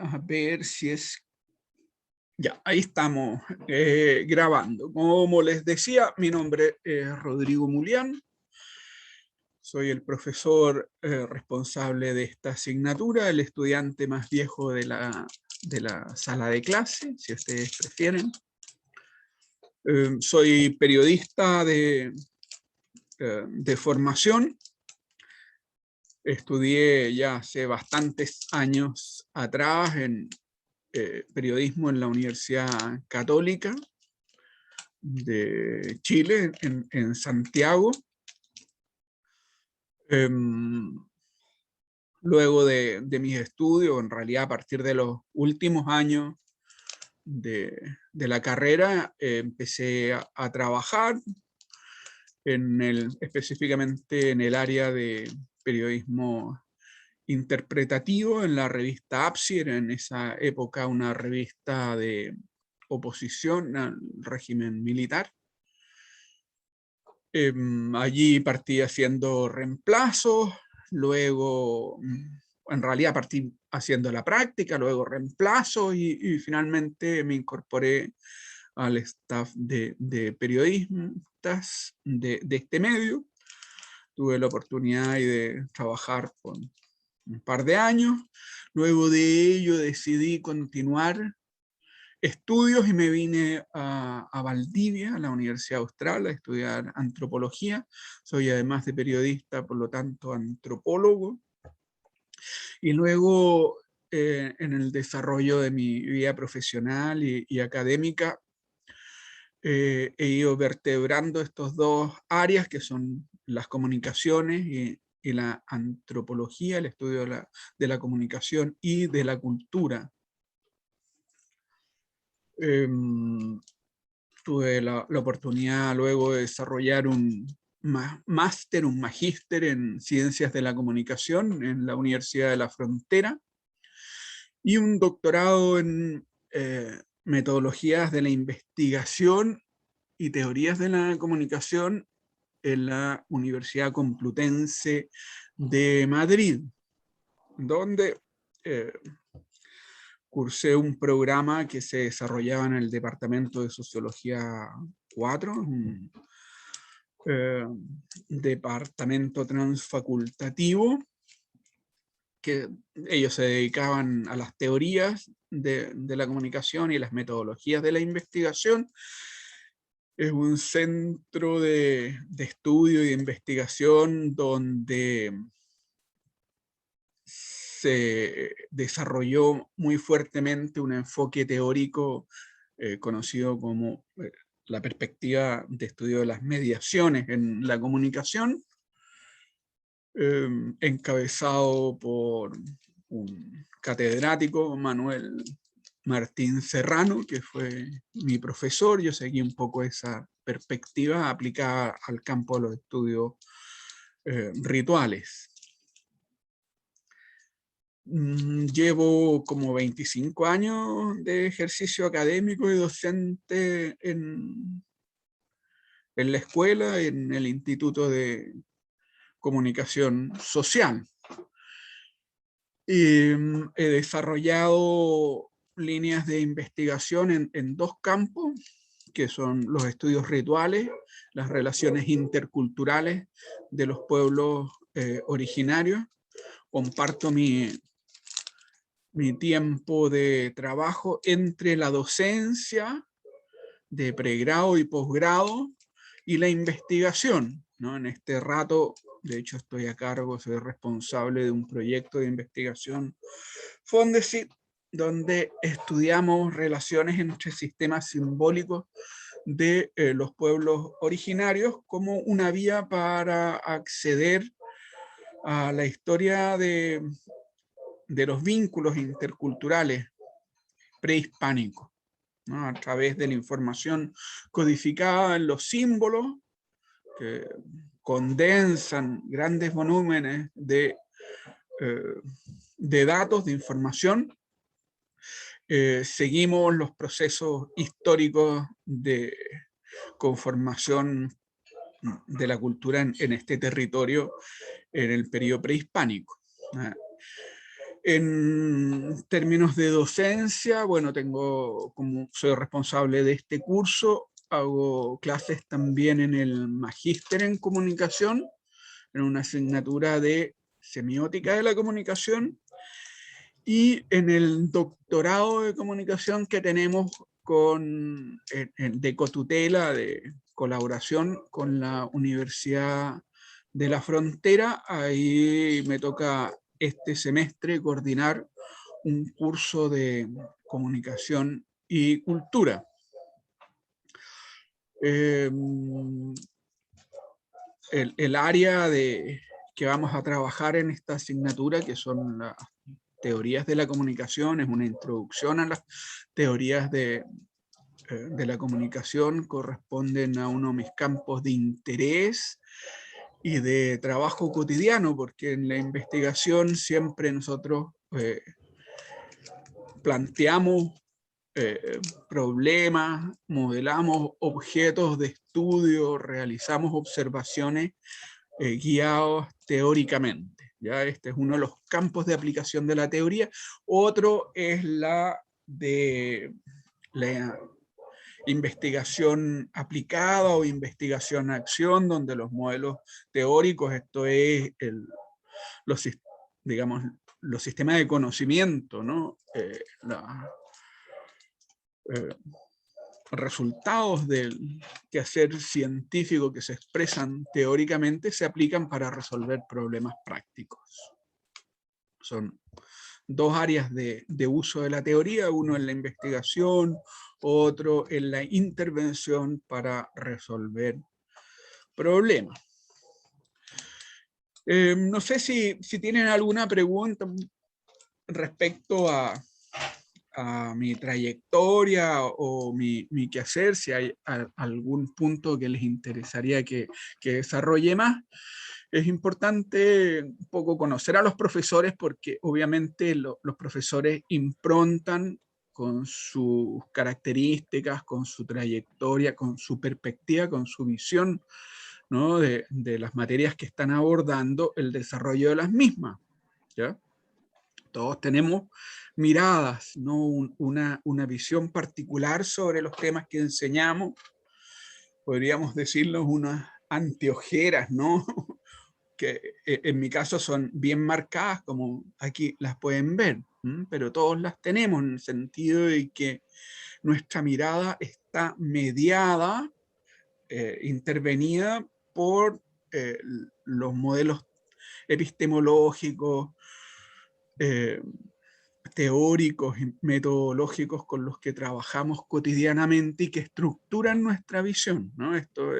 A ver si es... Ya, ahí estamos grabando. Como les decía, mi nombre es Rodrigo Mulián. Soy el profesor responsable de esta asignatura, el estudiante más viejo de la sala de clase, si ustedes prefieren. Soy periodista de formación. Estudié ya hace bastantes años atrás en periodismo en la Universidad Católica de Chile, en Santiago. Luego de mis estudios, en realidad a partir de los últimos años de la carrera, empecé a trabajar específicamente en el área de periodismo interpretativo en la revista APSIR, en esa época una revista de oposición al régimen militar. Allí partí haciendo reemplazos, luego en realidad partí haciendo la práctica, luego reemplazos y finalmente me incorporé al staff de periodistas de este medio. Tuve la oportunidad de trabajar por un par de años. Luego de ello decidí continuar estudios y me vine a Valdivia, a la Universidad Austral, a estudiar antropología. Soy además de periodista, por lo tanto antropólogo. Y luego en el desarrollo de mi vida profesional y académica he ido vertebrando estos dos áreas que son las comunicaciones y la antropología, el estudio de la comunicación y de la cultura. Tuve la oportunidad luego de desarrollar un máster, un magíster en ciencias de la comunicación en la Universidad de la Frontera y un doctorado en metodologías de la investigación y teorías de la comunicación en la Universidad Complutense de Madrid, donde cursé un programa que se desarrollaba en el Departamento de Sociología 4, un departamento transfacultativo, que ellos se dedicaban a las teorías de la comunicación y las metodologías de la investigación. Es un centro de estudio y de investigación donde se desarrolló muy fuertemente un enfoque teórico conocido como la perspectiva de estudio de las mediaciones en la comunicación, encabezado por un catedrático, Manuel Martín Serrano, que fue mi profesor. Yo seguí un poco esa perspectiva aplicada al campo de los estudios rituales. Llevo como 25 años de ejercicio académico y docente en la escuela, en el Instituto de Comunicación Social. Y he desarrollado líneas de investigación en dos campos, que son los estudios rituales, las relaciones interculturales de los pueblos originarios. Comparto mi tiempo de trabajo entre la docencia de pregrado y posgrado y la investigación, ¿no? En este rato, de hecho, estoy a cargo, soy responsable de un proyecto de investigación Fondesit, donde estudiamos relaciones entre sistemas simbólicos de los pueblos originarios como una vía para acceder a la historia de los vínculos interculturales prehispánicos, ¿no? A través de la información codificada en los símbolos que condensan grandes volúmenes de datos, de información. Seguimos los procesos históricos de conformación de la cultura en este territorio en el periodo prehispánico. En términos de docencia, bueno, como soy responsable de este curso, hago clases también en el Magíster en Comunicación, en una asignatura de Semiótica de la Comunicación, y en el doctorado de Comunicación que tenemos de cotutela, de colaboración con la Universidad de la Frontera. Ahí me toca este semestre coordinar un curso de comunicación y cultura. El área que vamos a trabajar en esta asignatura, que son las teorías de la comunicación, es una introducción a las teorías de la comunicación, corresponden a uno de mis campos de interés y de trabajo cotidiano, porque en la investigación siempre nosotros planteamos problemas, modelamos objetos de estudio, realizamos observaciones guiados teóricamente. ¿Ya? Este es uno de los campos de aplicación de la teoría. Otro es la de la investigación aplicada o investigación a acción, donde los modelos teóricos, esto es los, digamos, los sistemas de conocimiento, ¿no? Resultados del quehacer científico que se expresan teóricamente se aplican para resolver problemas prácticos. Son dos áreas de uso de la teoría, uno en la investigación, otro en la intervención para resolver problemas. No sé si tienen alguna pregunta respecto a mi trayectoria o mi quehacer, si hay algún punto que les interesaría que desarrolle más. Es importante un poco conocer a los profesores, porque obviamente los profesores improntan con sus características, con su trayectoria, con su perspectiva, con su visión, ¿no? de las materias que están abordando, el desarrollo de las mismas, ¿ya? Todos tenemos miradas, ¿no? una visión particular sobre los temas que enseñamos, podríamos decirlo, unas anteojeras, ¿no? que en mi caso son bien marcadas, como aquí las pueden ver, pero todos las tenemos, en el sentido de que nuestra mirada está mediada, intervenida por los modelos epistemológicos, teóricos y metodológicos con los que trabajamos cotidianamente y que estructuran nuestra visión, ¿no? Esto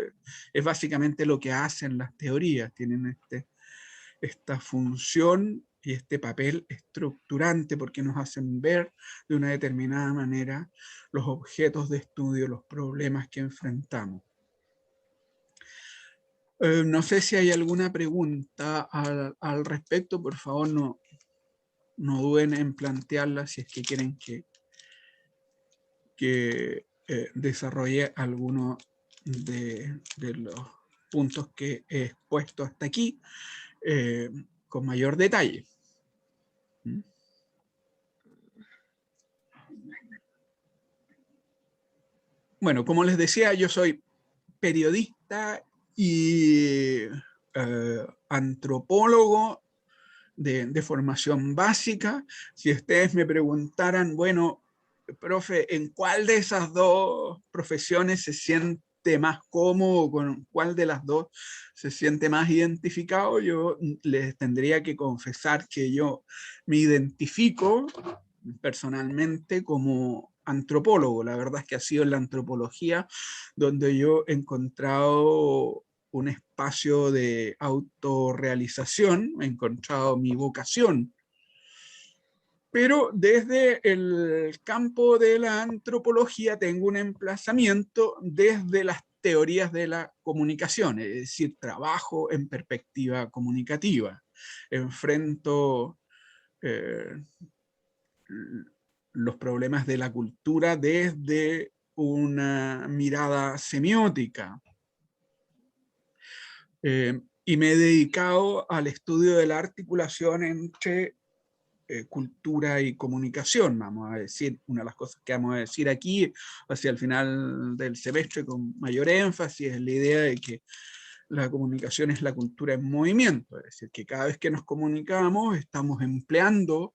es básicamente lo que hacen las teorías, tienen esta función y este papel estructurante, porque nos hacen ver de una determinada manera los objetos de estudio, los problemas que enfrentamos. No sé si hay alguna pregunta al respecto, por favor no duden en plantearla si es que quieren que desarrolle alguno de los puntos que he expuesto hasta aquí con mayor detalle. Bueno, como les decía, yo soy periodista y antropólogo de formación básica. Si ustedes me preguntaran, bueno, profe, ¿en cuál de esas dos profesiones se siente más cómodo, con cuál de las dos se siente más identificado? Yo les tendría que confesar que yo me identifico personalmente como antropólogo. La verdad es que ha sido en la antropología donde yo he encontrado un espacio de autorrealización, he encontrado mi vocación. Pero desde el campo de la antropología tengo un emplazamiento desde las teorías de la comunicación, es decir, trabajo en perspectiva comunicativa. Enfrento los problemas de la cultura desde una mirada semiótica. Y me he dedicado al estudio de la articulación entre cultura y comunicación, vamos a decir, una de las cosas que vamos a decir aquí hacia el final del semestre con mayor énfasis es la idea de que la comunicación es la cultura en movimiento, es decir, que cada vez que nos comunicamos estamos empleando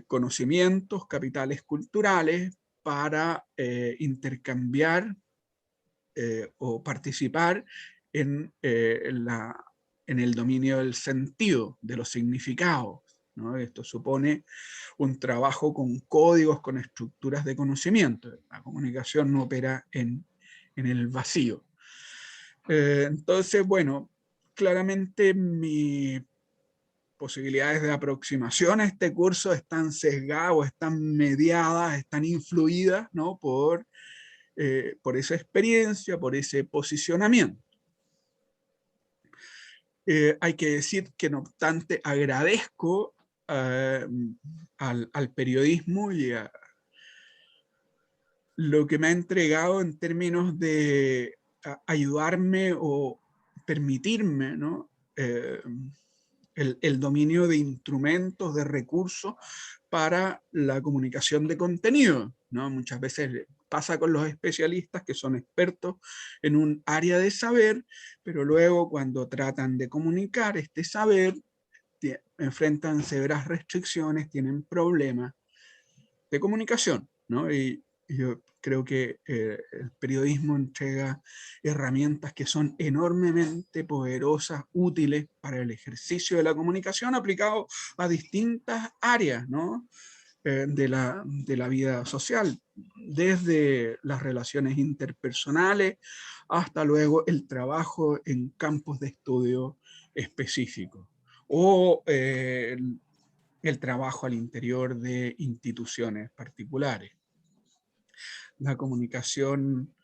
conocimientos, capitales culturales para intercambiar o participar en el dominio del sentido, de los significados, ¿no? Esto supone un trabajo con códigos, con estructuras de conocimiento. La comunicación no opera en el vacío. Entonces, bueno, claramente mis posibilidades de aproximación a este curso están sesgadas o están mediadas, están influidas, ¿no? por esa experiencia, por ese posicionamiento. Hay que decir que no obstante agradezco al periodismo y a lo que me ha entregado en términos de ayudarme o permitirme, ¿no? El dominio de instrumentos, de recursos para la comunicación de contenido, ¿no? Muchas veces pasa con los especialistas que son expertos en un área de saber, pero luego cuando tratan de comunicar este saber, enfrentan severas restricciones, tienen problemas de comunicación, ¿no? Y yo creo que el periodismo entrega herramientas que son enormemente poderosas, útiles para el ejercicio de la comunicación aplicado a distintas áreas, ¿no? De la vida social, desde las relaciones interpersonales hasta luego el trabajo en campos de estudio específicos o el trabajo al interior de instituciones particulares. La comunicación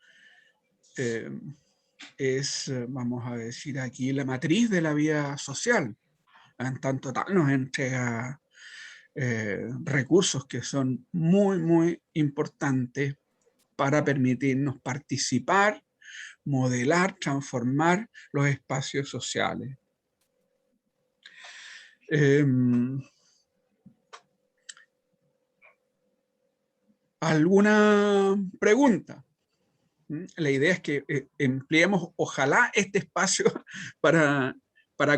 es, vamos a decir aquí, la matriz de la vida social. En tanto tal nos entrega recursos que son muy, muy importantes para permitirnos participar, modelar, transformar los espacios sociales. ¿Alguna pregunta? La idea es que empleemos, ojalá, este espacio para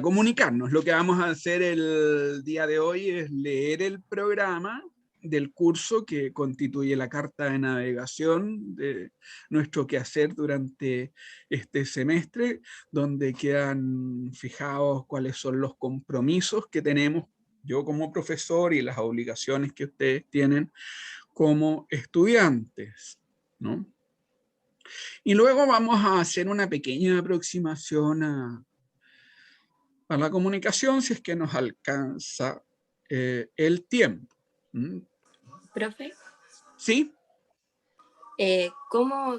comunicarnos. Lo que vamos a hacer el día de hoy es leer el programa del curso que constituye la carta de navegación de nuestro quehacer durante este semestre, donde quedan fijados cuáles son los compromisos que tenemos yo como profesor y las obligaciones que ustedes tienen como estudiantes, ¿no? Y luego vamos a hacer una pequeña aproximación a la comunicación si es que nos alcanza el tiempo. ¿Mm? Profe, ¿Sí? ¿cómo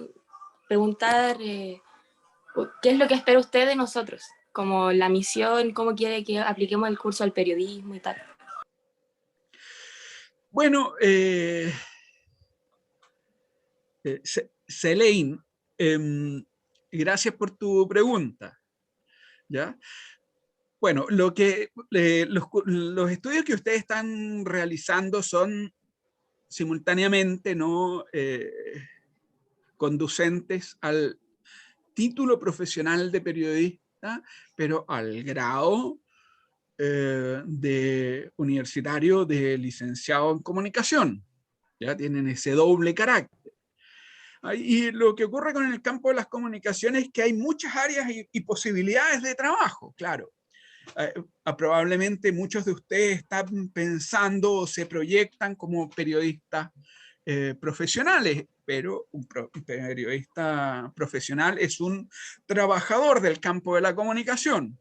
preguntar qué es lo que espera usted de nosotros? Como la misión, cómo quiere que apliquemos el curso al periodismo y tal. Bueno, Selene, gracias por tu pregunta. ¿Ya? Bueno, los estudios que ustedes están realizando son simultáneamente no conducentes al título profesional de periodista, pero al grado de universitario de licenciado en comunicación. Ya tienen ese doble carácter. Y lo que ocurre con el campo de las comunicaciones es que hay muchas áreas y posibilidades de trabajo, claro. Probablemente muchos de ustedes están pensando o se proyectan como periodistas profesionales, pero un periodista profesional es un trabajador del campo de la comunicación.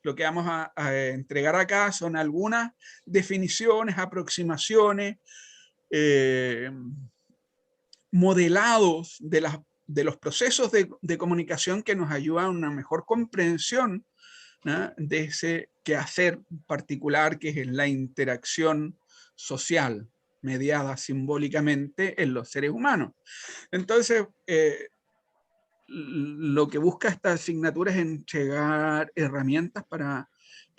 Lo que vamos a entregar acá son algunas definiciones, aproximaciones, modelados de los procesos de comunicación que nos ayudan a una mejor comprensión, ¿no?, de ese quehacer particular que es la interacción social mediada simbólicamente en los seres humanos. Entonces, lo que busca esta asignatura es entregar herramientas para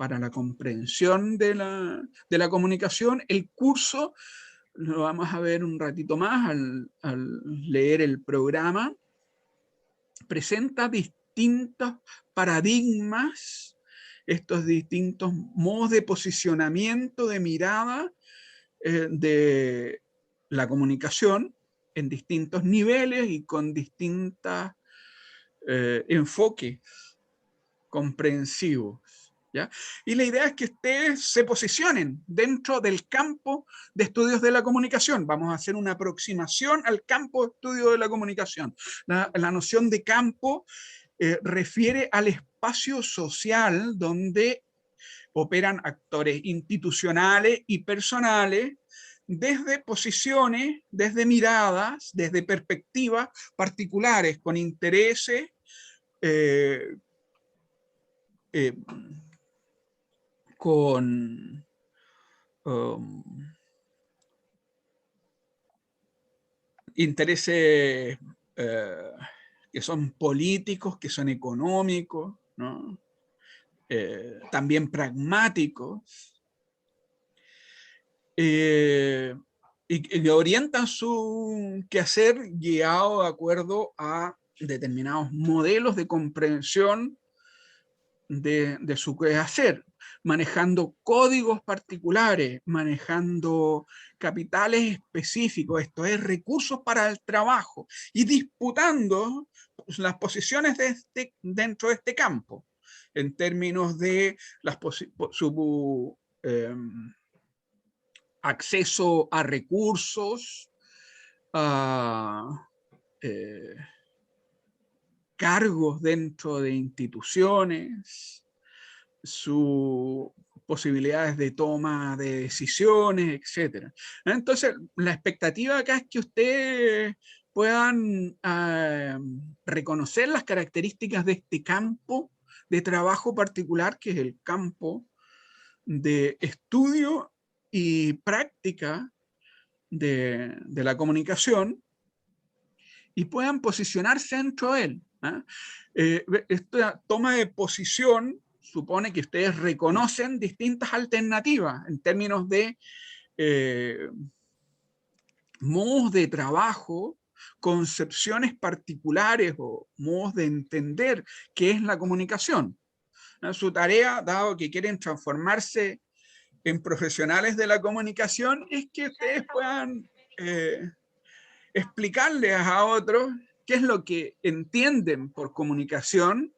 para la comprensión de la comunicación. El curso lo vamos a ver un ratito más al leer el programa. Presenta distintos paradigmas, estos distintos modos de posicionamiento, de mirada de la comunicación en distintos niveles y con distintos enfoques comprensivos. ¿Ya? Y la idea es que ustedes se posicionen dentro del campo de estudios de la comunicación. Vamos a hacer una aproximación al campo de estudio de la comunicación. La noción de campo refiere al espacio social donde operan actores institucionales y personales desde posiciones, desde miradas, desde perspectivas particulares, con intereses con intereses que son políticos, que son económicos, ¿no? También pragmáticos, y que orientan su quehacer guiado de acuerdo a determinados modelos de comprensión de su quehacer, manejando códigos particulares, manejando capitales específicos, esto es, recursos para el trabajo, y disputando las posiciones dentro de este campo, en términos de su acceso a recursos, a cargos dentro de instituciones, sus posibilidades de toma de decisiones, etc. Entonces, la expectativa acá es que ustedes puedan reconocer las características de este campo de trabajo particular, que es el campo de estudio y práctica de la comunicación, y puedan posicionarse dentro de él. Esta toma de posición supone que ustedes reconocen distintas alternativas en términos de modos de trabajo, concepciones particulares o modos de entender qué es la comunicación. Su tarea, dado que quieren transformarse en profesionales de la comunicación, es que ustedes puedan explicarles a otros qué es lo que entienden por comunicación,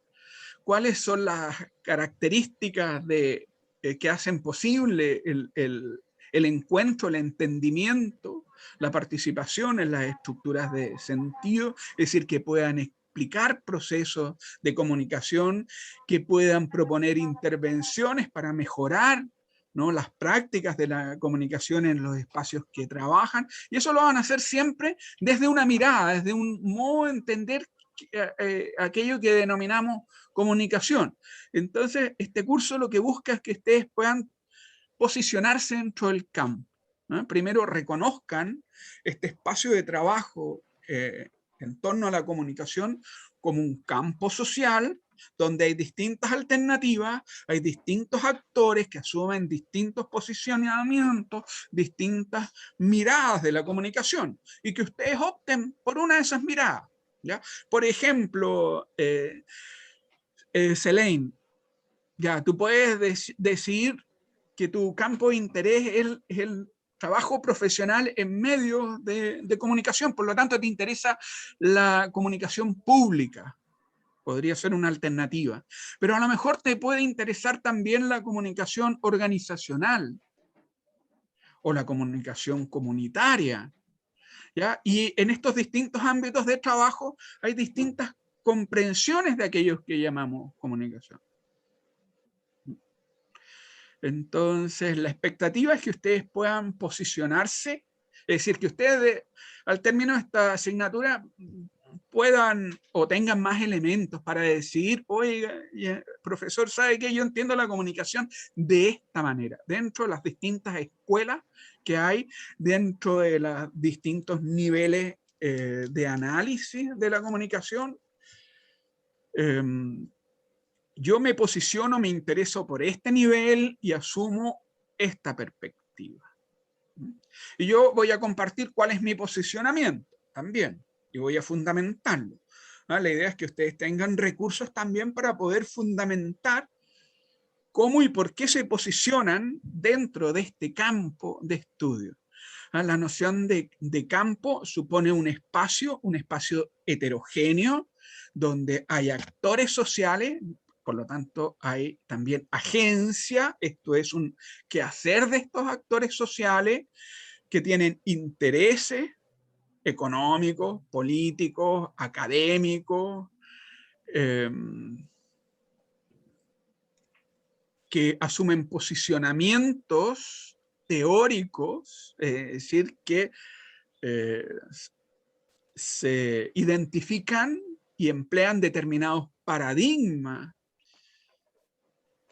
cuáles son las características que hacen posible el encuentro, el entendimiento, la participación en las estructuras de sentido, es decir, que puedan explicar procesos de comunicación, que puedan proponer intervenciones para mejorar, ¿no?, las prácticas de la comunicación en los espacios que trabajan, y eso lo van a hacer siempre desde una mirada, desde un modo de entender aquello que denominamos comunicación. Entonces, este curso lo que busca es que ustedes puedan posicionarse dentro del campo, ¿no? Primero reconozcan este espacio de trabajo en torno a la comunicación como un campo social donde hay distintas alternativas, hay distintos actores que asumen distintos posicionamientos, distintas miradas de la comunicación, y que ustedes opten por una de esas miradas, ¿ya? Por ejemplo, Selene, ya, tú puedes decidir que tu campo de interés es el trabajo profesional en medios de comunicación, por lo tanto te interesa la comunicación pública, podría ser una alternativa, pero a lo mejor te puede interesar también la comunicación organizacional o la comunicación comunitaria, ¿ya? Y en estos distintos ámbitos de trabajo hay distintas comprensiones de aquellos que llamamos comunicación. Entonces, la expectativa es que ustedes puedan posicionarse, es decir, que ustedes al término de esta asignatura puedan o tengan más elementos para decidir, oiga, profesor, ¿sabe qué? Yo entiendo la comunicación de esta manera, dentro de las distintas escuelas que hay, dentro de los distintos niveles de análisis de la comunicación. yo me posiciono, me intereso por este nivel y asumo esta perspectiva. Y yo voy a compartir cuál es mi posicionamiento también, y voy a fundamentarlo. ¿No? La idea es que ustedes tengan recursos también para poder fundamentar cómo y por qué se posicionan dentro de este campo de estudio. La noción de campo supone un espacio heterogéneo, donde hay actores sociales, por lo tanto hay también agencia, esto es un quehacer de estos actores sociales que tienen intereses económicos, políticos, académicos, que asumen posicionamientos teóricos, es decir, que se identifican y emplean determinados paradigmas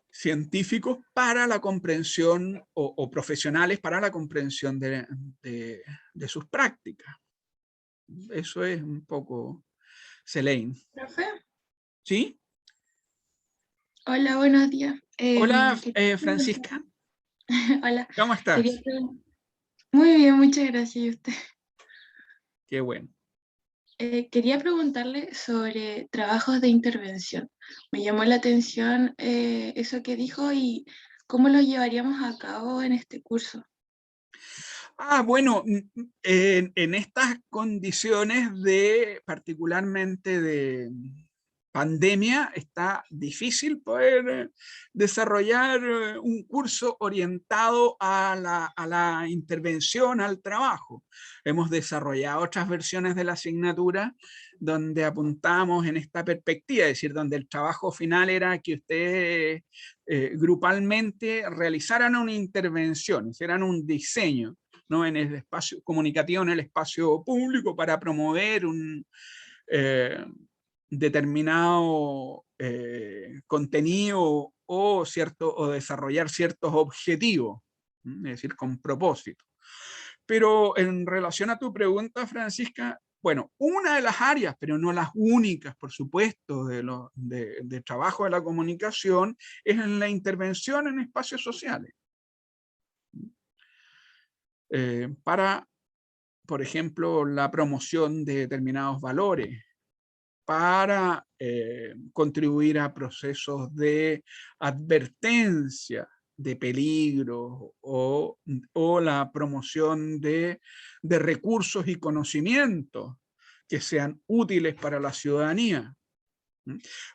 científicos para la comprensión o profesionales para la comprensión de sus prácticas. Eso es un poco Selene. ¿Profe? ¿Sí? Hola, buenos días. Hola, Francisca. Hola. ¿Cómo estás? Muy bien, muchas gracias. ¿Y usted? Qué bueno. Quería preguntarle sobre trabajos de intervención. Me llamó la atención eso que dijo y cómo lo llevaríamos a cabo en este curso. Bueno, en estas condiciones particularmente de pandemia, está difícil poder desarrollar un curso orientado a la intervención, al trabajo. Hemos desarrollado otras versiones de la asignatura donde apuntamos en esta perspectiva, es decir, donde el trabajo final era que ustedes grupalmente realizaran una intervención, hicieran un diseño, ¿no? En el espacio comunicativo, en el espacio público, para promover un determinado contenido o desarrollar ciertos objetivos, es decir, con propósito. Pero en relación a tu pregunta, Francisca, bueno, una de las áreas, pero no las únicas, por supuesto, de trabajo de la comunicación, es en la intervención en espacios sociales. Para, por ejemplo, la promoción de determinados valores, para contribuir a procesos de advertencia de peligro o la promoción de recursos y conocimientos que sean útiles para la ciudadanía.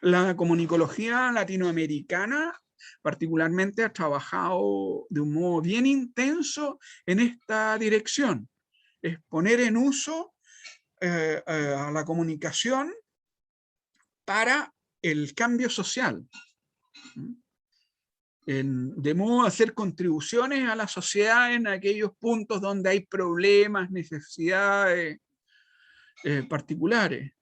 La comunicología latinoamericana particularmente ha trabajado de un modo bien intenso en esta dirección, es poner en uso a la comunicación para el cambio social, de modo a hacer contribuciones a la sociedad en aquellos puntos donde hay problemas, necesidades particulares.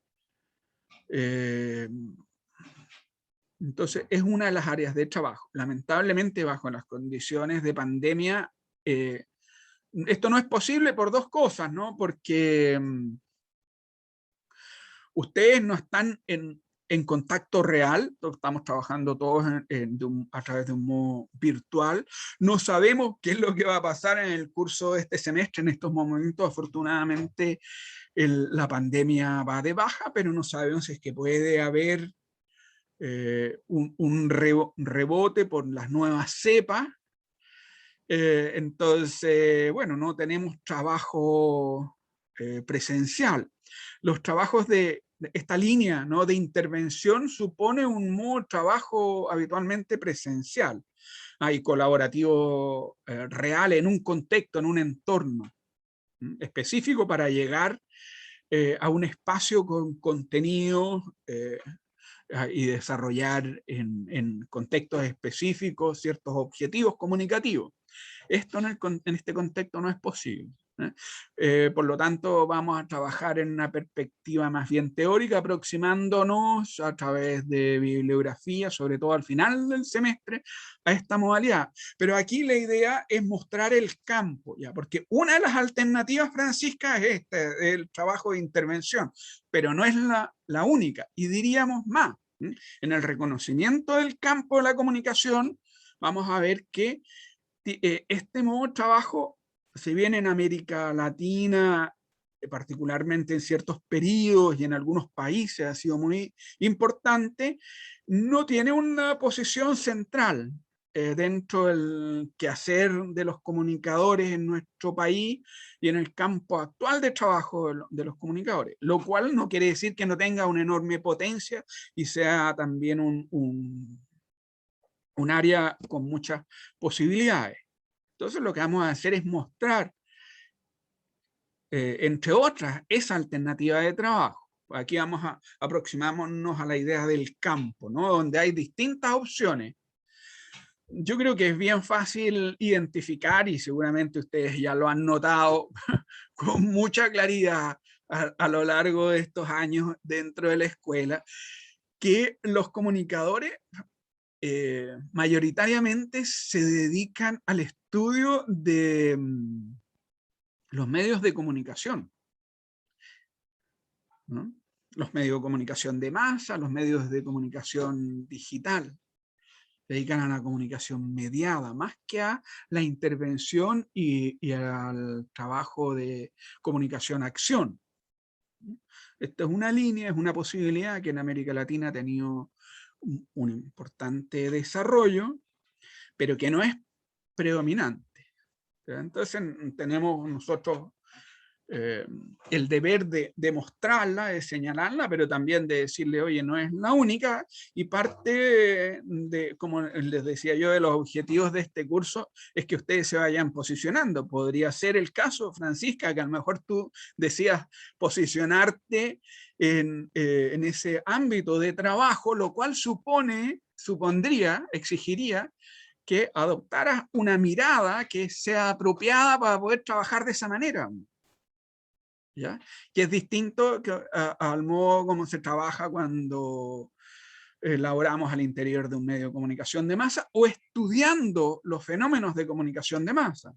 Entonces es una de las áreas de trabajo. Lamentablemente, bajo las condiciones de pandemia, esto no es posible por dos cosas, ¿no? Porque ustedes no están en contacto real, estamos trabajando todos a través de un modo virtual, no sabemos qué es lo que va a pasar en el curso de este semestre, en estos momentos afortunadamente la pandemia va de baja, pero no sabemos si es que puede haber un rebote por las nuevas cepas. Entonces, bueno, no tenemos trabajo presencial. Los trabajos de esta línea, ¿no?, de intervención supone un modo de trabajo habitualmente presencial. Hay colaborativo real en un contexto, en un entorno específico para llegar a un espacio con contenido y desarrollar en contextos específicos ciertos objetivos comunicativos. Esto en este contexto no es posible. Por lo tanto, vamos a trabajar en una perspectiva más bien teórica, aproximándonos a través de bibliografía, sobre todo al final del semestre, a esta modalidad. Pero aquí la idea es mostrar el campo, ¿ya? Porque una de las alternativas, Francisca, es el trabajo de intervención, pero no es la única. Y diríamos más, En el reconocimiento del campo de la comunicación, vamos a ver que este modo de trabajo, si bien en América Latina, particularmente en ciertos periodos y en algunos países ha sido muy importante, no tiene una posición central dentro del quehacer de los comunicadores en nuestro país y en el campo actual de trabajo de los comunicadores, lo cual no quiere decir que no tenga una enorme potencia y sea también un área con muchas posibilidades. Entonces lo que vamos a hacer es mostrar, entre otras, esa alternativa de trabajo. Aquí vamos a aproximarnos a la idea del campo, ¿no? Donde hay distintas opciones. Yo creo que es bien fácil identificar, y seguramente ustedes ya lo han notado con mucha claridad a lo largo de estos años dentro de la escuela, que los comunicadores mayoritariamente se dedican al estudio de los medios de comunicación, ¿no? Los medios de comunicación de masa, los medios de comunicación digital. Se dedican a la comunicación mediada, más que a la intervención y al trabajo de comunicación-acción. Esta es una línea, es una posibilidad que en América Latina ha tenido un importante desarrollo, pero que no es predominante. Entonces tenemos nosotros el deber de mostrarla, de señalarla, pero también de decirle, oye, no es la única, y parte de, como les decía yo, de los objetivos de este curso es que ustedes se vayan posicionando. Podría ser el caso, Francisca, que a lo mejor tú decías posicionarte en ese ámbito de trabajo, lo cual supondría, exigiría que adoptaras una mirada que sea apropiada para poder trabajar de esa manera. ¿Ya? Que es distinto al modo como se trabaja cuando elaboramos al interior de un medio de comunicación de masa o estudiando los fenómenos de comunicación de masa,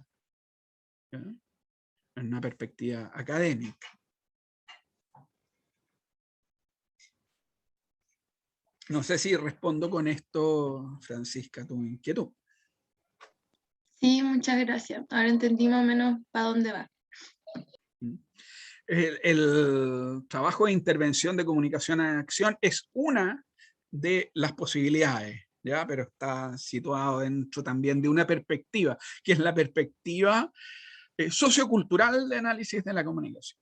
¿ya? En una perspectiva académica. No sé si respondo con esto, Francisca, tu inquietud. Sí, muchas gracias. Ahora entendí más o menos para dónde va. El trabajo de intervención de comunicación en acción es una de las posibilidades, ¿ya? Pero está situado dentro también de una perspectiva, que es la perspectiva sociocultural de análisis de la comunicación.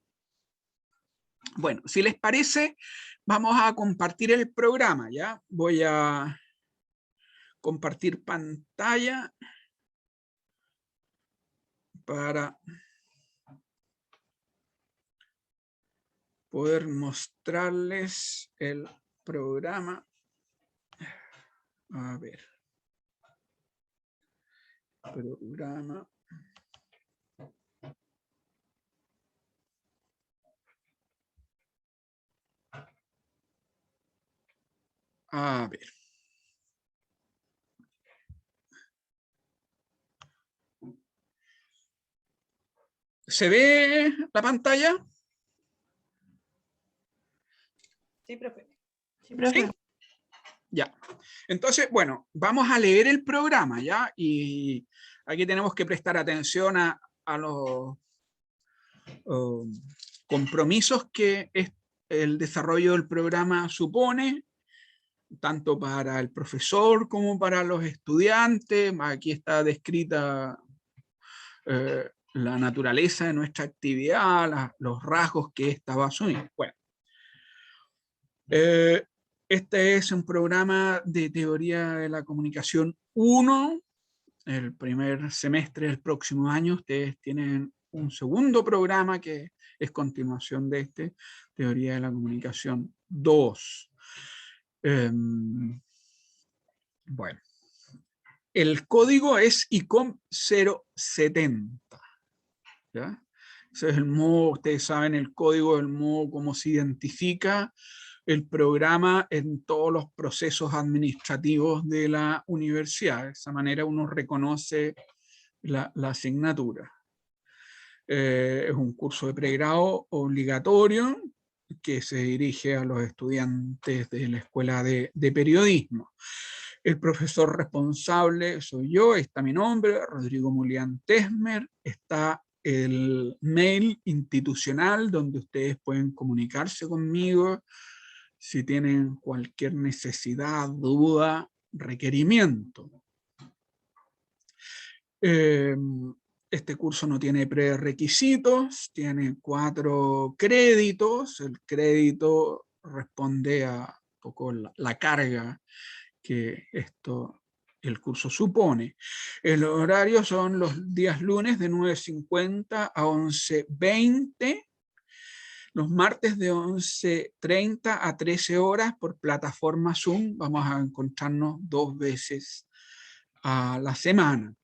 Bueno, si les parece, vamos a compartir el programa, ¿ya? Voy a compartir pantalla para poder mostrarles el programa. A ver. Programa. A ver. ¿Se ve la pantalla? Sí, profe. Sí, profe. ¿Sí? Ya. Entonces, bueno, vamos a leer el programa, ¿ya? Y aquí tenemos que prestar atención a los compromisos que el desarrollo del programa supone, tanto para el profesor como para los estudiantes. Aquí está descrita la naturaleza de nuestra actividad, los rasgos que esta va a asumir. Bueno, este es un programa de teoría de la comunicación 1. El primer semestre del próximo año ustedes tienen un segundo programa que es continuación de este, teoría de la comunicación 2. Bueno, el código es ICOM 070. ¿Ya? Ese es el modo, ustedes saben, el código, el modo como se identifica el programa en todos los procesos administrativos de la universidad. De esa manera uno reconoce la asignatura. Es un curso de pregrado obligatorio que se dirige a los estudiantes de la Escuela de Periodismo. El profesor responsable soy yo, está mi nombre, Rodrigo Mulián Tesmer, está el mail institucional donde ustedes pueden comunicarse conmigo si tienen cualquier necesidad, duda, requerimiento. Este curso no tiene prerequisitos, tiene 4 créditos. El crédito responde a un poco la carga que el curso supone. El horario son los días lunes de 9:50 a 11:20, los martes de 11:30 a 13 horas por plataforma Zoom. Vamos a encontrarnos 2 veces a la semana.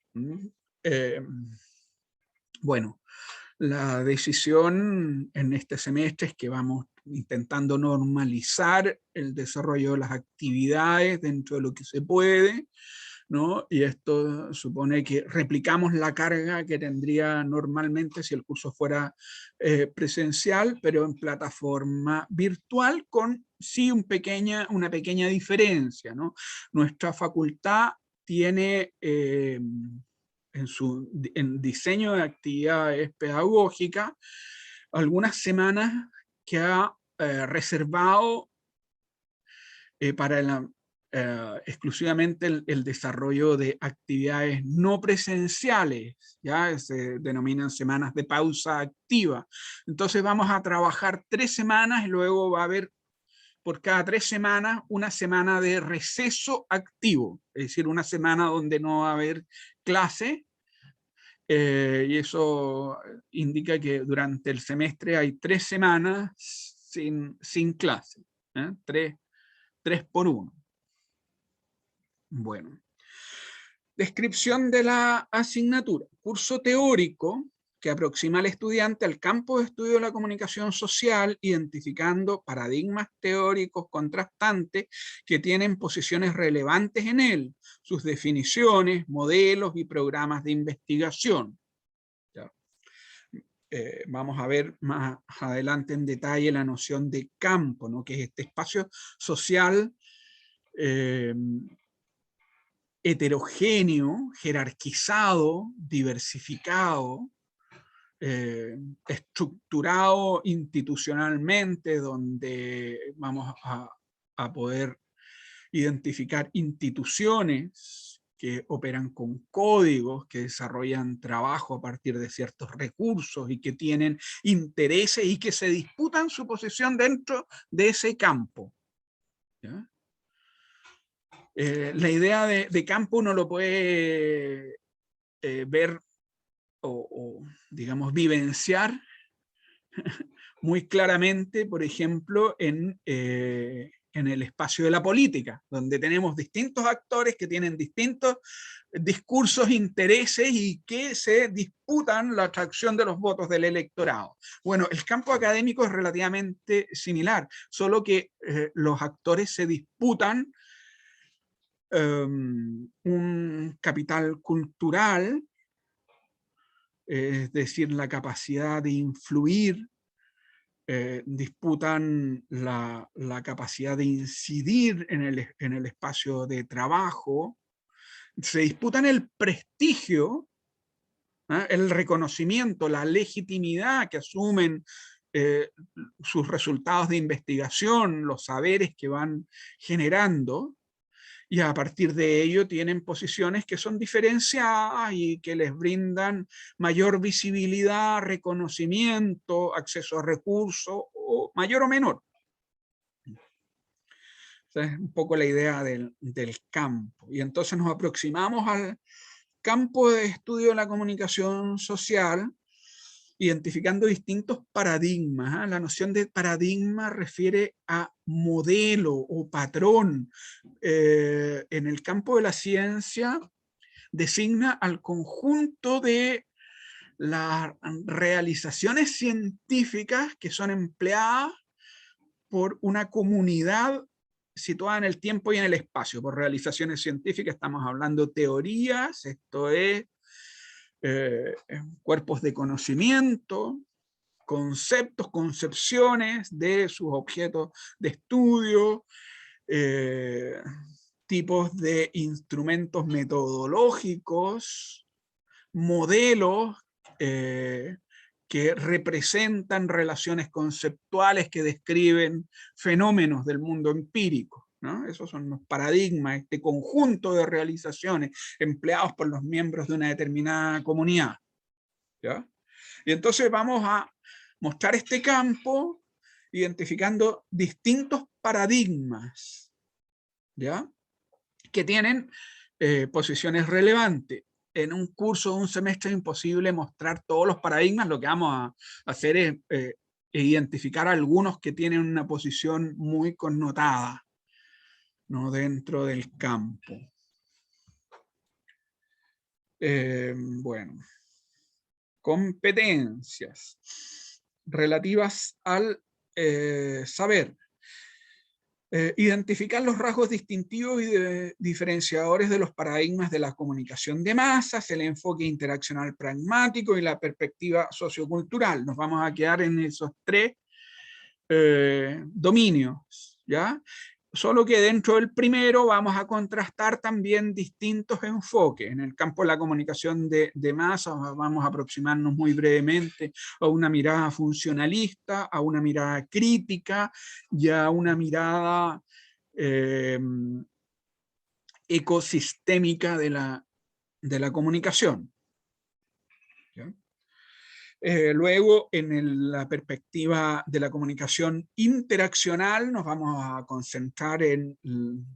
Bueno, la decisión en este semestre es que vamos intentando normalizar el desarrollo de las actividades dentro de lo que se puede, ¿no? Y esto supone que replicamos la carga que tendría normalmente si el curso fuera presencial, pero en plataforma virtual, con sí una pequeña diferencia, ¿no? Nuestra facultad tiene en diseño de actividades pedagógicas algunas semanas que ha reservado para exclusivamente el desarrollo de actividades no presenciales, ¿ya? Se denominan semanas de pausa activa. Entonces vamos a trabajar 3 semanas y luego va a haber por cada 3 semanas una semana de receso activo, es decir, una semana donde no va a haber clase, y eso indica que durante el semestre hay 3 semanas sin clase, ¿eh? 3 por 1. Bueno, descripción de la asignatura. Curso teórico que aproxima al estudiante al campo de estudio de la comunicación social, identificando paradigmas teóricos contrastantes que tienen posiciones relevantes en él, sus definiciones, modelos y programas de investigación. ¿Ya? Vamos a ver más adelante en detalle la noción de campo, ¿no? Que es este espacio social heterogéneo, jerarquizado, diversificado, estructurado institucionalmente, donde vamos a poder identificar instituciones que operan con códigos, que desarrollan trabajo a partir de ciertos recursos y que tienen intereses y que se disputan su posición dentro de ese campo. ¿Ya? La idea de campo uno lo puede ver o, digamos, vivenciar muy claramente, por ejemplo, en el espacio de la política, donde tenemos distintos actores que tienen distintos discursos, intereses y que se disputan la atracción de los votos del electorado. Bueno, el campo académico es relativamente similar, solo que los actores se disputan un capital cultural, es decir, la capacidad de influir, disputan la capacidad de incidir en el espacio de trabajo, se disputan el prestigio, ¿eh? El reconocimiento, la legitimidad que asumen sus resultados de investigación, los saberes que van generando, y a partir de ello tienen posiciones que son diferenciadas y que les brindan mayor visibilidad, reconocimiento, acceso a recursos, o mayor o menor. Esa es un poco la idea del campo. Y entonces nos aproximamos al campo de estudio de la comunicación social, identificando distintos paradigmas. La noción de paradigma refiere a modelo o patrón. En el campo de la ciencia designa al conjunto de las realizaciones científicas que son empleadas por una comunidad situada en el tiempo y en el espacio. Por realizaciones científicas estamos hablando de teorías, esto es cuerpos de conocimiento, conceptos, concepciones de sus objetos de estudio, tipos de instrumentos metodológicos, modelos que representan relaciones conceptuales que describen fenómenos del mundo empírico, ¿no? Esos son los paradigmas, este conjunto de realizaciones empleados por los miembros de una determinada comunidad, ¿ya? Y entonces vamos a mostrar este campo identificando distintos paradigmas, ¿ya? Que tienen posiciones relevantes. En un curso de un semestre es imposible mostrar todos los paradigmas. Lo que vamos a hacer es identificar algunos que tienen una posición muy connotada, ¿no? Dentro del campo. Bueno, competencias relativas al saber. Identificar los rasgos distintivos y diferenciadores de los paradigmas de la comunicación de masas, el enfoque interaccional pragmático y la perspectiva sociocultural. Nos vamos a quedar en esos tres dominios, ¿ya? Solo que dentro del primero vamos a contrastar también distintos enfoques. En el campo de la comunicación de masas vamos a aproximarnos muy brevemente a una mirada funcionalista, a una mirada crítica y a una mirada ecosistémica de la comunicación, ¿ya? Luego, en la perspectiva de la comunicación interaccional, nos vamos a concentrar en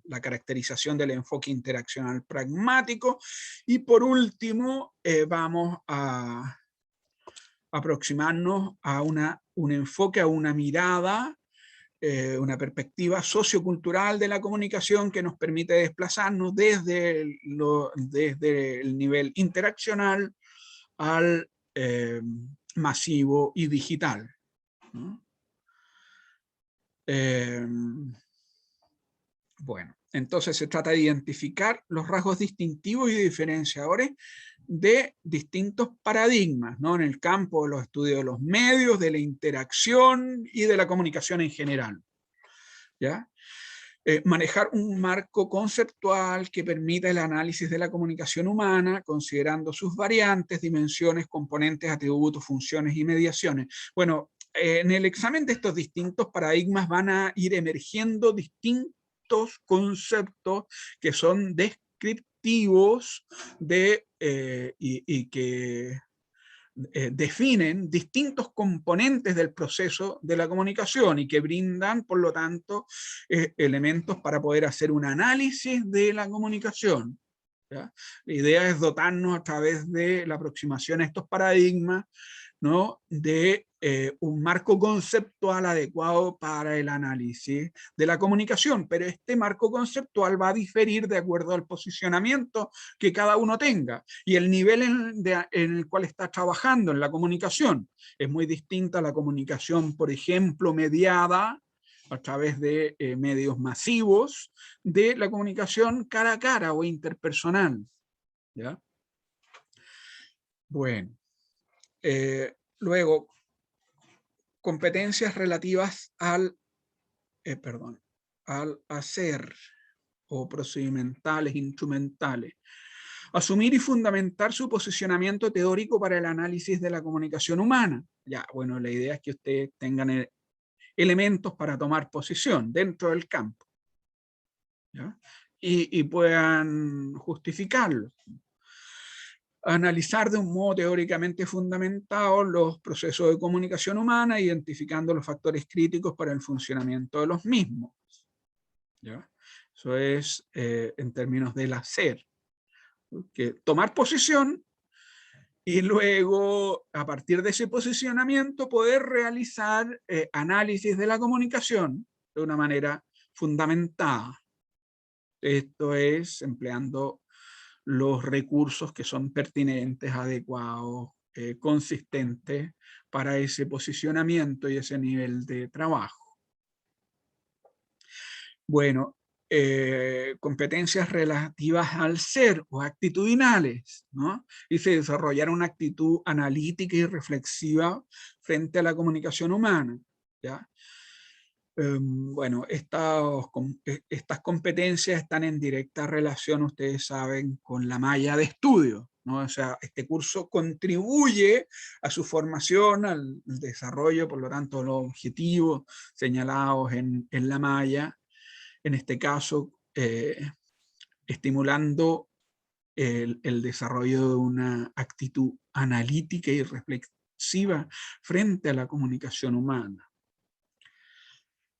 la caracterización del enfoque interaccional pragmático. Y por último, vamos a aproximarnos a un enfoque, a una mirada, una perspectiva sociocultural de la comunicación que nos permite desplazarnos desde el nivel interaccional al masivo y digital, ¿no? Bueno, entonces se trata de identificar los rasgos distintivos y diferenciadores de distintos paradigmas, ¿no? En el campo de los estudios de los medios, de la interacción y de la comunicación en general, ¿ya? Manejar un marco conceptual que permita el análisis de la comunicación humana, considerando sus variantes, dimensiones, componentes, atributos, funciones y mediaciones. Bueno, en el examen de estos distintos paradigmas van a ir emergiendo distintos conceptos que son descriptivos y que definen distintos componentes del proceso de la comunicación y que brindan, por lo tanto, elementos para poder hacer un análisis de la comunicación, ¿ya? La idea es dotarnos a través de la aproximación a estos paradigmas, ¿no? De un marco conceptual adecuado para el análisis de la comunicación, pero este marco conceptual va a diferir de acuerdo al posicionamiento que cada uno tenga y el nivel en el cual está trabajando en la comunicación. Es muy distinta la comunicación, por ejemplo, mediada a través de medios masivos, de la comunicación cara a cara o interpersonal, ¿ya? Bueno. Luego, competencias relativas al hacer o procedimentales, instrumentales. Asumir y fundamentar su posicionamiento teórico para el análisis de la comunicación humana. Ya, bueno, la idea es que ustedes tengan elementos para tomar posición dentro del campo, ¿ya? Y puedan justificarlo. Analizar de un modo teóricamente fundamentado los procesos de comunicación humana, identificando los factores críticos para el funcionamiento de los mismos, ¿ya? Eso es en términos del hacer. Que tomar posición y luego, a partir de ese posicionamiento, poder realizar análisis de la comunicación de una manera fundamentada. Esto es empleando los recursos que son pertinentes, adecuados, consistentes para ese posicionamiento y ese nivel de trabajo. Bueno, competencias relativas al ser o actitudinales, ¿no? Y se desarrollara una actitud analítica y reflexiva frente a la comunicación humana, ¿ya? Bueno, estas competencias están en directa relación, ustedes saben, con la malla de estudio, ¿no? O sea, este curso contribuye a su formación, al desarrollo, por lo tanto, los objetivos señalados en la malla, en este caso, estimulando el desarrollo de una actitud analítica y reflexiva frente a la comunicación humana,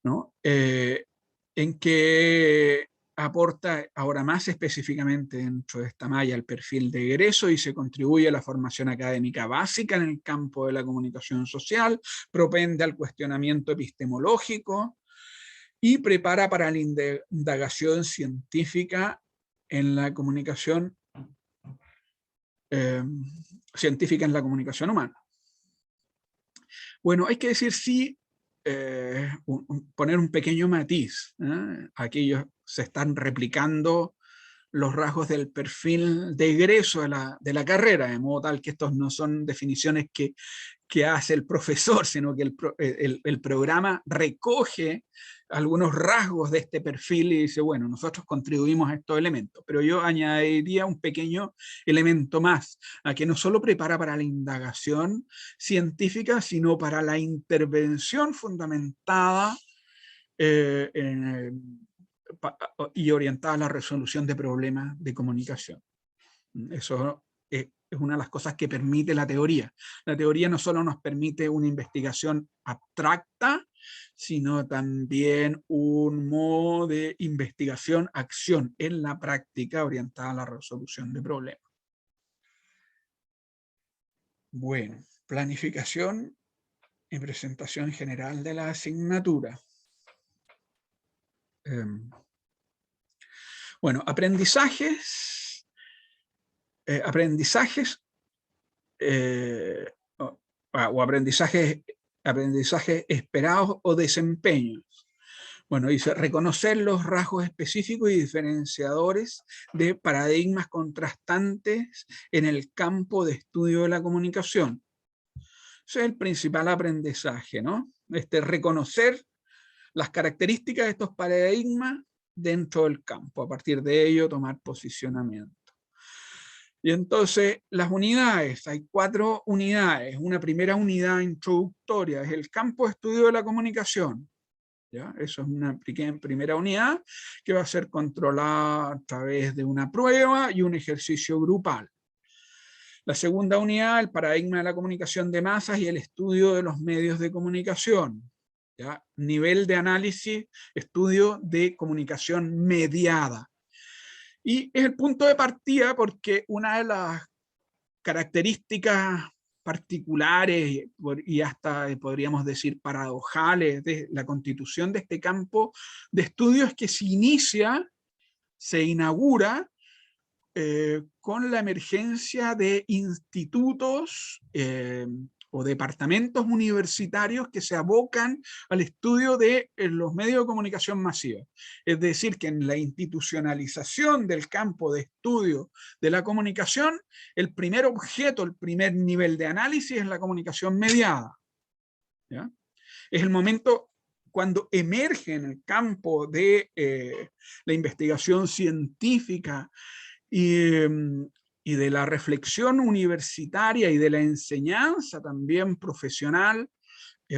¿no? En que aporta ahora más específicamente dentro de esta malla el perfil de egreso y se contribuye a la formación académica básica en el campo de la comunicación social, propende al cuestionamiento epistemológico y prepara para la indagación científica en la comunicación científica en la comunicación humana. Bueno, hay que decir sí, poner un pequeño matiz, ¿eh? Aquellos se están replicando los rasgos del perfil de egreso de la carrera, de modo tal que estos no son definiciones que hace el profesor, sino que el programa recoge algunos rasgos de este perfil y dice, bueno, nosotros contribuimos a estos elementos, pero yo añadiría un pequeño elemento más, a que no solo prepara para la indagación científica, sino para la intervención fundamentada y orientada a la resolución de problemas de comunicación. Eso es una de las cosas que permite la teoría. La teoría no solo nos permite una investigación abstracta, sino también un modo de investigación, acción en la práctica orientada a la resolución de problemas. Bueno, planificación y presentación general de la asignatura. Bueno, aprendizajes o aprendizajes esperados o desempeños. Bueno, dice reconocer los rasgos específicos y diferenciadores de paradigmas contrastantes en el campo de estudio de la comunicación. Ese es el principal aprendizaje, ¿no? Reconocer las características de estos paradigmas dentro del campo, a partir de ello tomar posicionamiento. Y entonces las unidades, hay 4 unidades. Una primera unidad introductoria es el campo de estudio de la comunicación. ¿Ya? Eso es una primera unidad que va a ser controlada a través de una prueba y un ejercicio grupal. La segunda unidad, el paradigma de la comunicación de masas y el estudio de los medios de comunicación. ¿Ya? Nivel de análisis, estudio de comunicación mediada. Y es el punto de partida porque una de las características particulares y hasta podríamos decir paradojales de la constitución de este campo de estudio es que se inaugura con la emergencia de institutos o departamentos universitarios que se abocan al estudio de los medios de comunicación masiva. Es decir, que en la institucionalización del campo de estudio de la comunicación, el primer objeto, el primer nivel de análisis es la comunicación mediada. ¿Ya? Es el momento cuando emerge en el campo de la investigación científica y de la reflexión universitaria y de la enseñanza también profesional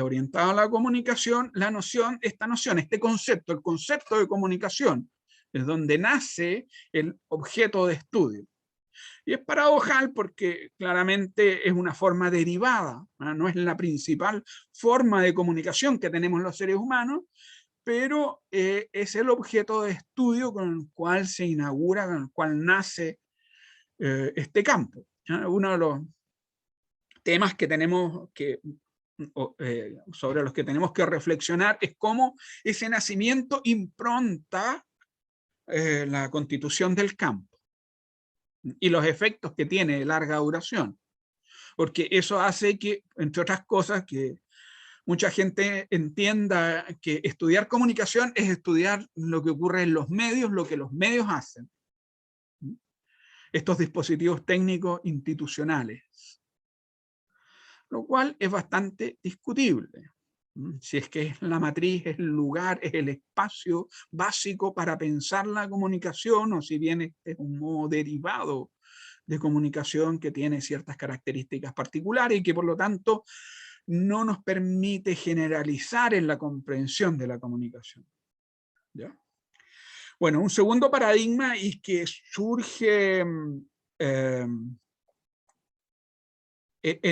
orientada a la comunicación, este concepto, el concepto de comunicación, es donde nace el objeto de estudio. Y es paradojal porque claramente es una forma derivada, no es la principal forma de comunicación que tenemos los seres humanos, pero es el objeto de estudio con el cual se inaugura, con el cual nace este campo. Uno de los temas que tenemos sobre los que tenemos que reflexionar es cómo ese nacimiento impronta la constitución del campo y los efectos que tiene de larga duración, porque eso hace que, entre otras cosas, que mucha gente entienda que estudiar comunicación es estudiar lo que ocurre en los medios, lo que los medios hacen. Estos dispositivos técnicos institucionales. Lo cual es bastante discutible. Si es que la matriz es el lugar, es el espacio básico para pensar la comunicación, o si bien este es un modo derivado de comunicación que tiene ciertas características particulares y que por lo tanto no nos permite generalizar en la comprensión de la comunicación. ¿Ya? Bueno, un segundo paradigma y que surge en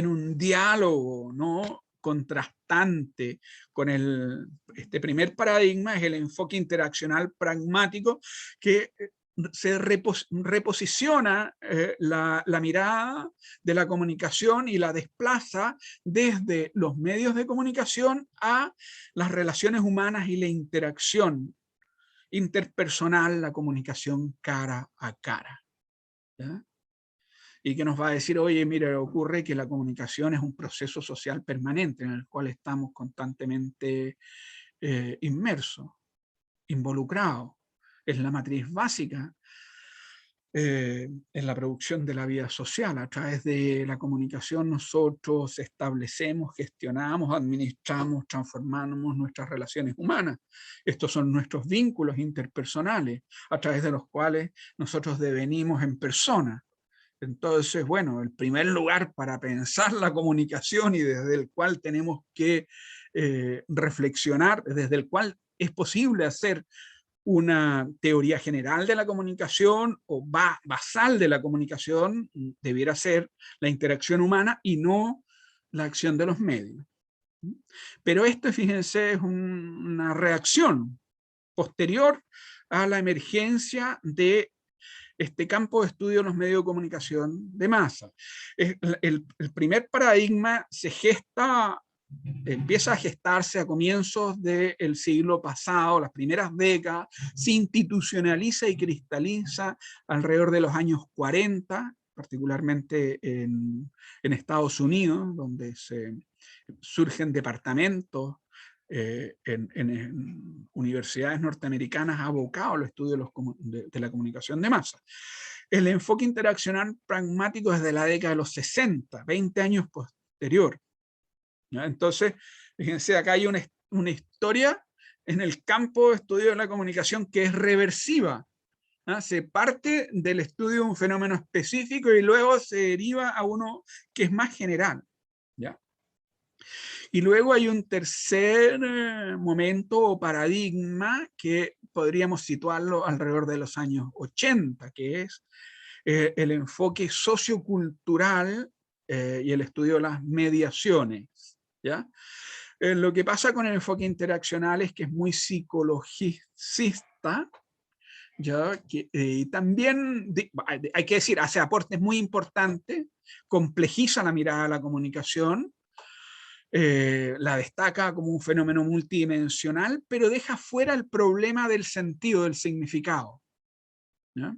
un diálogo, ¿no?, contrastante con este primer paradigma, es el enfoque interaccional pragmático, que se reposiciona la mirada de la comunicación y la desplaza desde los medios de comunicación a las relaciones humanas y la interacción interpersonal, la comunicación cara a cara. ¿Ya? Y que nos va a decir, oye, mire, ocurre que la comunicación es un proceso social permanente en el cual estamos constantemente inmersos, involucrados. Es la matriz básica en la producción de la vida social. A través de la comunicación nosotros establecemos, gestionamos, administramos, transformamos nuestras relaciones humanas. Estos son nuestros vínculos interpersonales a través de los cuales nosotros devenimos en persona. Entonces, bueno, el primer lugar para pensar la comunicación y desde el cual tenemos que reflexionar, desde el cual es posible hacer una teoría general de la comunicación o basal de la comunicación, debiera ser la interacción humana y no la acción de los medios. Pero esto, fíjense, es una reacción posterior a la emergencia de este campo de estudio de los medios de comunicación de masa. El primer paradigma se gesta, empieza a gestarse a comienzos del siglo pasado, las primeras décadas, se institucionaliza y cristaliza alrededor de los años 40, particularmente en Estados Unidos, donde surgen departamentos en universidades norteamericanas abocados al estudio de la comunicación de masa. El enfoque interaccional pragmático desde la década de los 60, 20 años posterior. ¿Ya? Entonces, fíjense, acá hay una historia en el campo de estudio de la comunicación que es reversiva. ¿Ah? Se parte del estudio de un fenómeno específico y luego se deriva a uno que es más general. ¿Ya? Y luego hay un tercer momento o paradigma que podríamos situarlo alrededor de los años 80, que es el enfoque sociocultural y el estudio de las mediaciones. ¿Ya? Lo que pasa con el enfoque interaccional es que es muy psicologicista, ¿ya? Y también, hay que decir, hace aportes muy importantes, complejiza la mirada de la comunicación, la destaca como un fenómeno multidimensional, pero deja fuera el problema del sentido, del significado, ¿ya?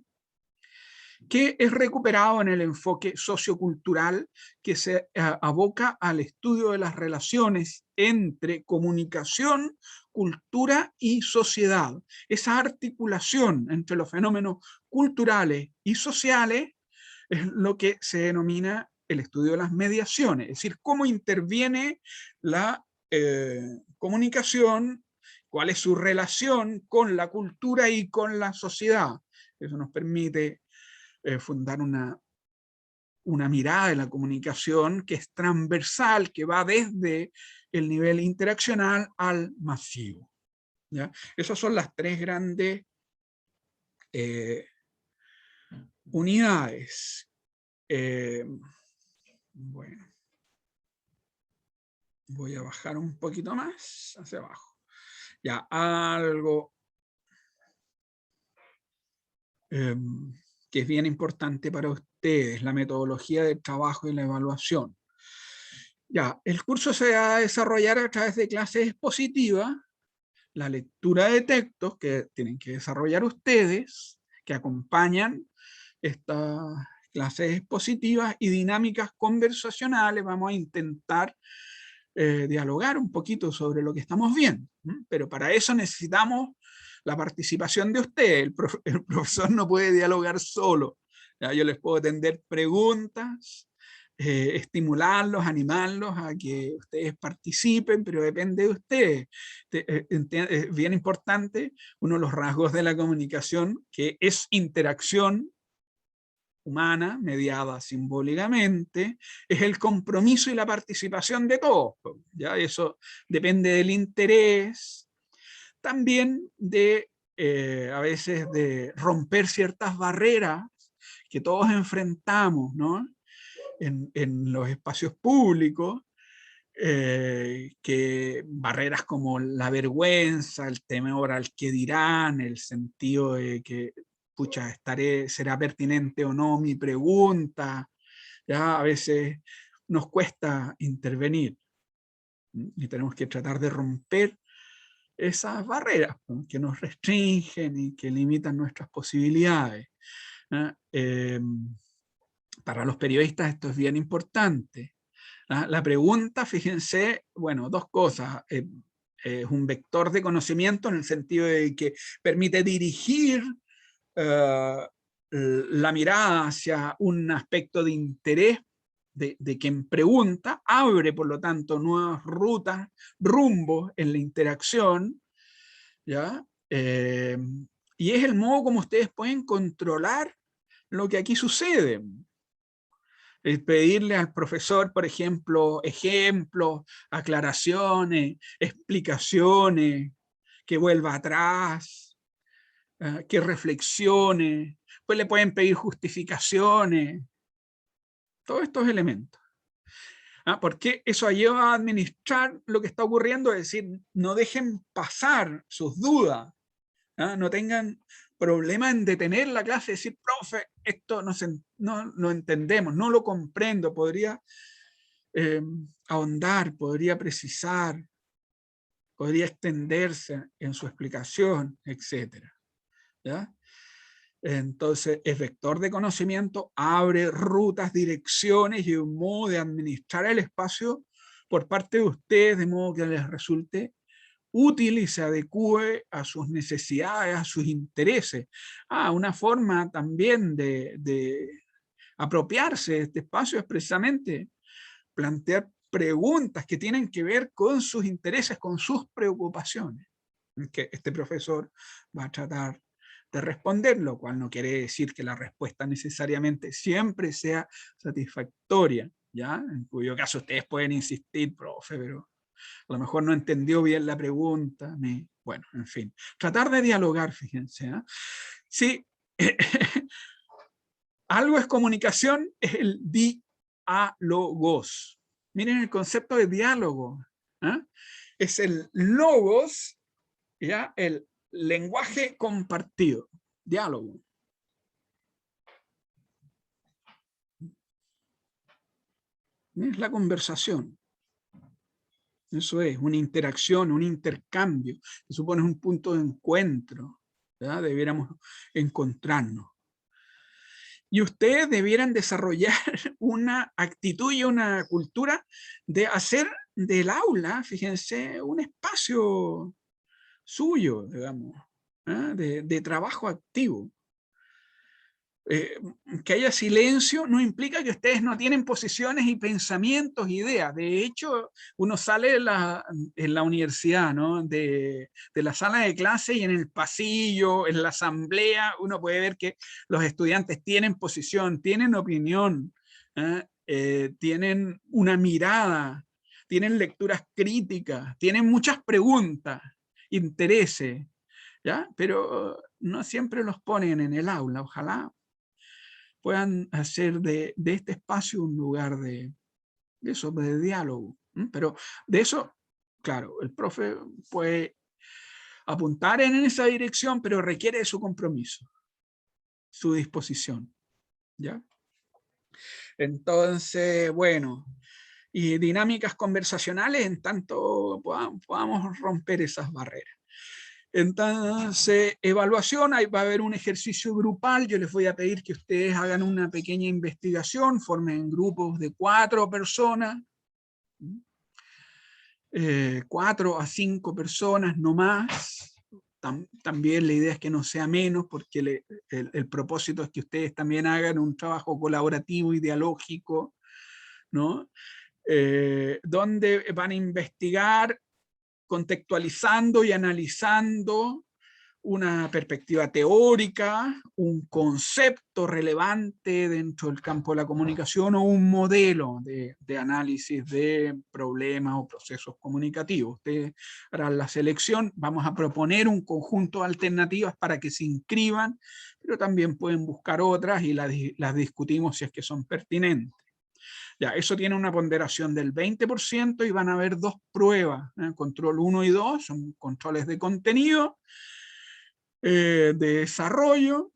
Que es recuperado en el enfoque sociocultural que se aboca al estudio de las relaciones entre comunicación, cultura y sociedad. Esa articulación entre los fenómenos culturales y sociales es lo que se denomina el estudio de las mediaciones, es decir, cómo interviene la comunicación, cuál es su relación con la cultura y con la sociedad. Eso nos permite fundar una mirada de la comunicación que es transversal, que va desde el nivel interaccional al masivo. ¿Ya? Esas son las tres grandes unidades. Bueno, voy a bajar un poquito más hacia abajo. Ya, algo que es bien importante para ustedes, la metodología del trabajo y la evaluación. Ya, el curso se va a desarrollar a través de clases expositivas, la lectura de textos que tienen que desarrollar ustedes, que acompañan estas clases expositivas y dinámicas conversacionales. Vamos a intentar dialogar un poquito sobre lo que estamos viendo, pero para eso necesitamos la participación de usted. El profesor no puede dialogar solo. ¿Ya? Yo les puedo tender preguntas, estimularlos, animarlos a que ustedes participen, pero depende de ustedes. Es bien importante, uno de los rasgos de la comunicación, que es interacción humana, mediada simbólicamente, es el compromiso y la participación de todos. ¿Ya? Eso depende del interés, también de a veces de romper ciertas barreras que todos enfrentamos, ¿no? En los espacios públicos, que barreras como la vergüenza, el temor al que dirán, el sentido de que pucha, será pertinente o no mi pregunta, ya a veces nos cuesta intervenir y tenemos que tratar de romper esas barreras, ¿no? Que nos restringen y que limitan nuestras posibilidades. Para los periodistas esto es bien importante. La pregunta, fíjense, bueno, dos cosas. Es un vector de conocimiento en el sentido de que permite dirigir la mirada hacia un aspecto de interés de quien pregunta, abre por lo tanto nuevas rutas, rumbos en la interacción, ¿ya? Y es el modo como ustedes pueden controlar lo que aquí sucede. Es pedirle al profesor, por ejemplo, ejemplos, aclaraciones, explicaciones, que vuelva atrás, que reflexione, pues le pueden pedir justificaciones, todos estos elementos. Porque eso ayuda a administrar lo que está ocurriendo, es decir, no dejen pasar sus dudas, no tengan problema en detener la clase y decir, profe, esto no entendemos, no lo comprendo, podría ahondar, podría precisar, podría extenderse en su explicación, etc. ¿Ya? Entonces, es vector de conocimiento, abre rutas, direcciones y un modo de administrar el espacio por parte de ustedes, de modo que les resulte útil y se adecue a sus necesidades, a sus intereses. Una forma también de apropiarse de este espacio es precisamente plantear preguntas que tienen que ver con sus intereses, con sus preocupaciones, que este profesor va a tratar de responder, lo cual no quiere decir que la respuesta necesariamente siempre sea satisfactoria, ¿ya? En cuyo caso ustedes pueden insistir, profe, pero a lo mejor no entendió bien la pregunta, bueno, en fin. Tratar de dialogar, fíjense. Si algo es comunicación, es el diálogos. Miren el concepto de diálogo. Es el logos, ¿ya? El lenguaje compartido. Diálogo. Es la conversación. Eso es, una interacción, un intercambio. Se supone un punto de encuentro. ¿Ya? Debiéramos encontrarnos. Y ustedes debieran desarrollar una actitud y una cultura de hacer del aula, fíjense, un espacio suyo, digamos, de trabajo activo. Que haya silencio no implica que ustedes no tienen posiciones y pensamientos, ideas. De hecho, uno sale en la universidad, ¿no? de la sala de clase y en el pasillo, en la asamblea, uno puede ver que los estudiantes tienen posición, tienen opinión, tienen una mirada, tienen lecturas críticas, tienen muchas preguntas, intereses, ¿ya? Pero no siempre los ponen en el aula. Ojalá puedan hacer de este espacio un lugar de eso, de diálogo. Pero de eso, claro, el profe puede apuntar en esa dirección, pero requiere su compromiso, su disposición. ¿Ya? Entonces, bueno, y dinámicas conversacionales en tanto podamos romper esas barreras. Entonces, evaluación, ahí va a haber un ejercicio grupal, yo les voy a pedir que ustedes hagan una pequeña investigación, formen grupos de 4 personas, 4 a 5 personas, no más. También la idea es que no sea menos, porque el propósito es que ustedes también hagan un trabajo colaborativo y dialógico, ¿no? Donde van a investigar contextualizando y analizando una perspectiva teórica, un concepto relevante dentro del campo de la comunicación o un modelo de análisis de problemas o procesos comunicativos. Ustedes harán la selección, vamos a proponer un conjunto de alternativas para que se inscriban, pero también pueden buscar otras y las discutimos si es que son pertinentes. Ya, eso tiene una ponderación del 20% y van a haber 2 pruebas, control 1 y 2, son controles de contenido, de desarrollo.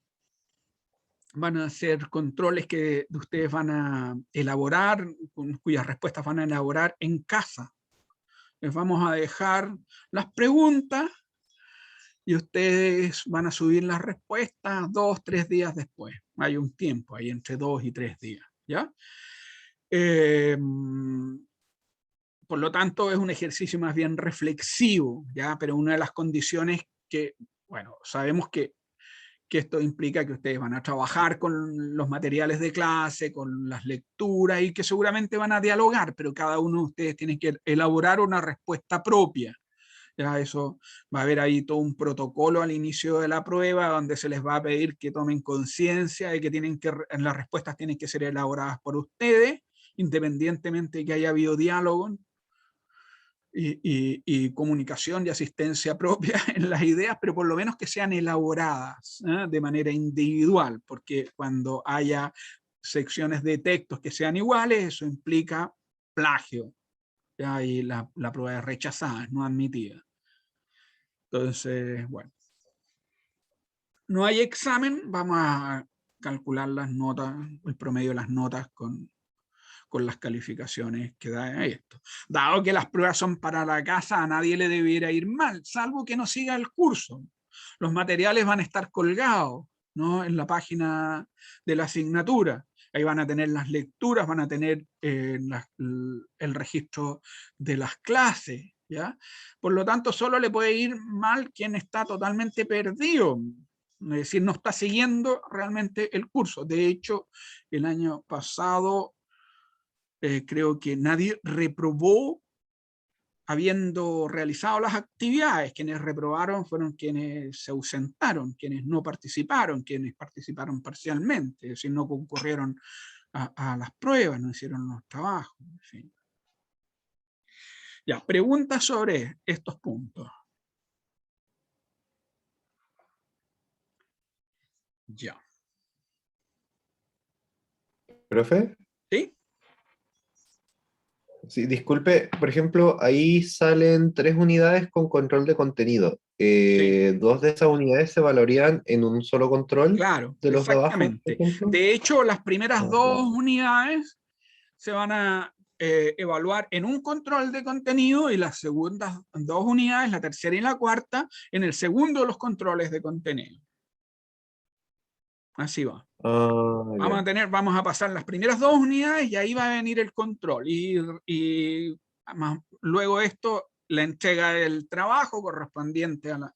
Van a ser controles que ustedes van a elaborar, cuyas respuestas van a elaborar en casa. Les vamos a dejar las preguntas y ustedes van a subir las respuestas 2 o 3 días después. Hay un tiempo ahí entre 2 y 3 días, ¿ya? Por lo tanto, es un ejercicio más bien reflexivo, ¿ya? Pero una de las condiciones que, bueno, sabemos que esto implica que ustedes van a trabajar con los materiales de clase, con las lecturas y que seguramente van a dialogar, pero cada uno de ustedes tiene que elaborar una respuesta propia. Ya eso va a haber ahí todo un protocolo al inicio de la prueba donde se les va a pedir que tomen conciencia de que las respuestas tienen que ser elaboradas por ustedes, independientemente de que haya habido diálogo y comunicación y asistencia propia en las ideas, pero por lo menos que sean elaboradas, ¿eh? De manera individual, porque cuando haya secciones de textos que sean iguales, eso implica plagio, ¿ya? Y la prueba es rechazada, es no admitida. Entonces, bueno. No hay examen, vamos a calcular las notas, el promedio de las notas con las calificaciones que da esto. Dado que las pruebas son para la casa, a nadie le debiera ir mal, salvo que no siga el curso. Los materiales van a estar colgados, ¿no? En la página de la asignatura. Ahí van a tener las lecturas, van a tener el registro de las clases, ¿ya? Por lo tanto, solo le puede ir mal quien está totalmente perdido. Es decir, no está siguiendo realmente el curso. De hecho, el año pasado creo que nadie reprobó habiendo realizado las actividades. Quienes reprobaron fueron quienes se ausentaron, quienes no participaron, quienes participaron parcialmente, es decir, no concurrieron a las pruebas, no hicieron los trabajos. En fin. Ya, preguntas sobre estos puntos. Ya. ¿Profe? ¿Sí? Sí, disculpe, por ejemplo, ahí salen 3 unidades con control de contenido. Sí. 2 de esas unidades se valorían en un solo control Claro, de los de abajo, por exactamente. ejemplo. De hecho, las primeras Ah, 2 ya. unidades se van a evaluar en un control de contenido y las segundas 2 unidades, la tercera y la cuarta, en el segundo de los controles de contenido. Así va. Ah, ya. Vamos a pasar las primeras 2 unidades y ahí va a venir el control. Y luego esto, la entrega del trabajo correspondiente a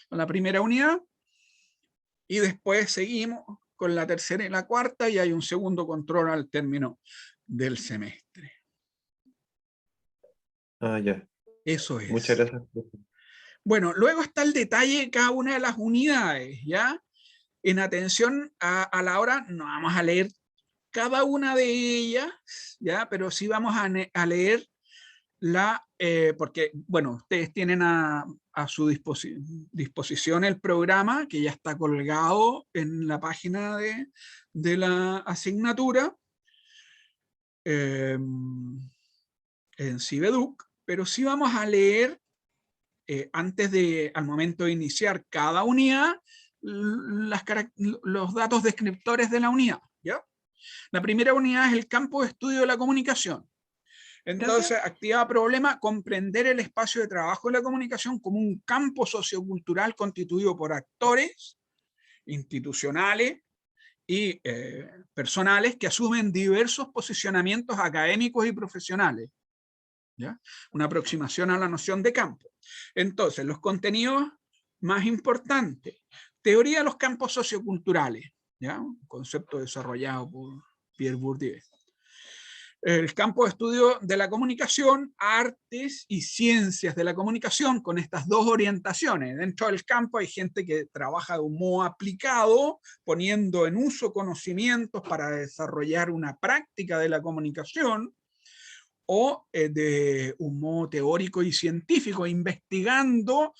la primera unidad. Y después seguimos con la tercera y la cuarta y hay un segundo control al término del semestre. Ah, ya. Eso Muchas es. gracias, profe. Bueno, luego está el detalle de cada una de las unidades, ¿ya? En atención a la hora, no vamos a leer cada una de ellas, ¿ya? Pero sí vamos a leer porque, bueno, ustedes tienen a su disposición el programa que ya está colgado en la página de la asignatura en Cibeduc, pero sí vamos a leer al momento de iniciar cada unidad, los datos descriptores de la unidad, ¿ya? La primera unidad es el campo de estudio de la comunicación. Entonces, actividad problema, comprender el espacio de trabajo de la comunicación como un campo sociocultural constituido por actores institucionales y personales que asumen diversos posicionamientos académicos y profesionales. ¿ya? Una aproximación a la noción de campo. Entonces, los contenidos más importantes. Teoría de los campos socioculturales, ¿ya? Un concepto desarrollado por Pierre Bourdieu. El campo de estudio de la comunicación, artes y ciencias de la comunicación, con estas dos orientaciones. Dentro del campo hay gente que trabaja de un modo aplicado, poniendo en uso conocimientos para desarrollar una práctica de la comunicación, o de un modo teórico y científico, investigando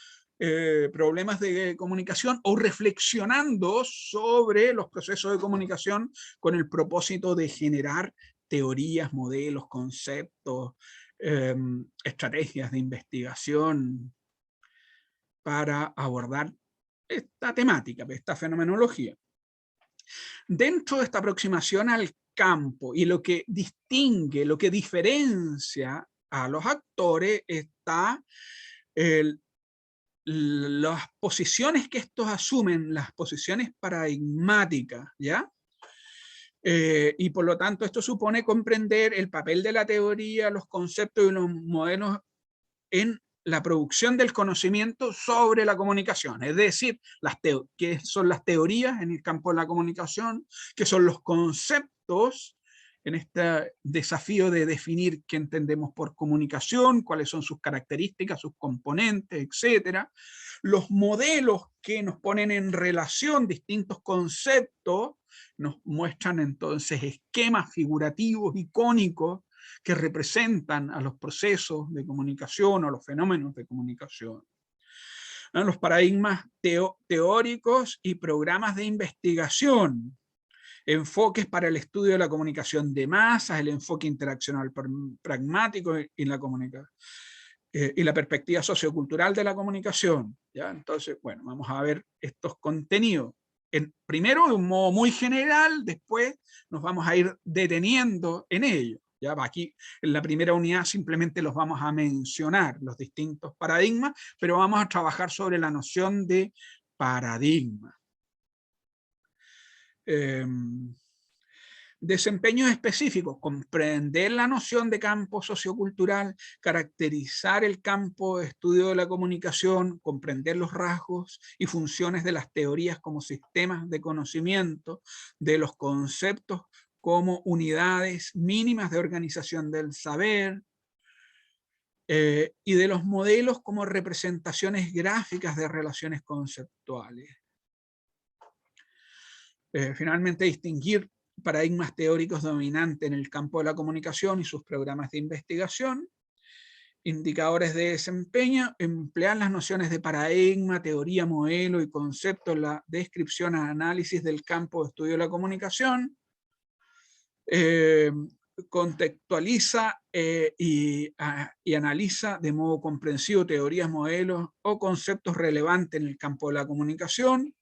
problemas de comunicación o reflexionando sobre los procesos de comunicación con el propósito de generar teorías, modelos, conceptos, estrategias de investigación para abordar esta temática, esta fenomenología. Dentro de esta aproximación al campo y lo que distingue, lo que diferencia a los actores está las posiciones que estos asumen, las posiciones paradigmáticas, ¿ya? Y por lo tanto esto supone comprender el papel de la teoría, los conceptos y los modelos en la producción del conocimiento sobre la comunicación, es decir, qué son las teorías en el campo de la comunicación, qué son los conceptos en este desafío de definir qué entendemos por comunicación, cuáles son sus características, sus componentes, etcétera, los modelos que nos ponen en relación distintos conceptos, nos muestran entonces esquemas figurativos, icónicos, que representan a los procesos de comunicación o los fenómenos de comunicación. Los paradigmas teóricos y programas de investigación, enfoques para el estudio de la comunicación de masas, el enfoque interaccional pragmático y la comunicación. Y la perspectiva sociocultural de la comunicación, ¿ya? Entonces, bueno, vamos a ver estos contenidos. Primero de un modo muy general, después nos vamos a ir deteniendo en ello. ¿Ya? Aquí en la primera unidad simplemente los vamos a mencionar, los distintos paradigmas, pero vamos a trabajar sobre la noción de paradigma. Desempeños específicos, comprender la noción de campo sociocultural, caracterizar el campo de estudio de la comunicación, comprender los rasgos y funciones de las teorías como sistemas de conocimiento, de los conceptos como unidades mínimas de organización del saber, y de los modelos como representaciones gráficas de relaciones conceptuales. Finalmente, distinguir paradigmas teóricos dominantes en el campo de la comunicación y sus programas de investigación. Indicadores de desempeño, emplear las nociones de paradigma, teoría, modelo y concepto en la descripción y análisis del campo de estudio de la comunicación. Contextualiza y analiza de modo comprensivo teorías, modelos o conceptos relevantes en el campo de la comunicación.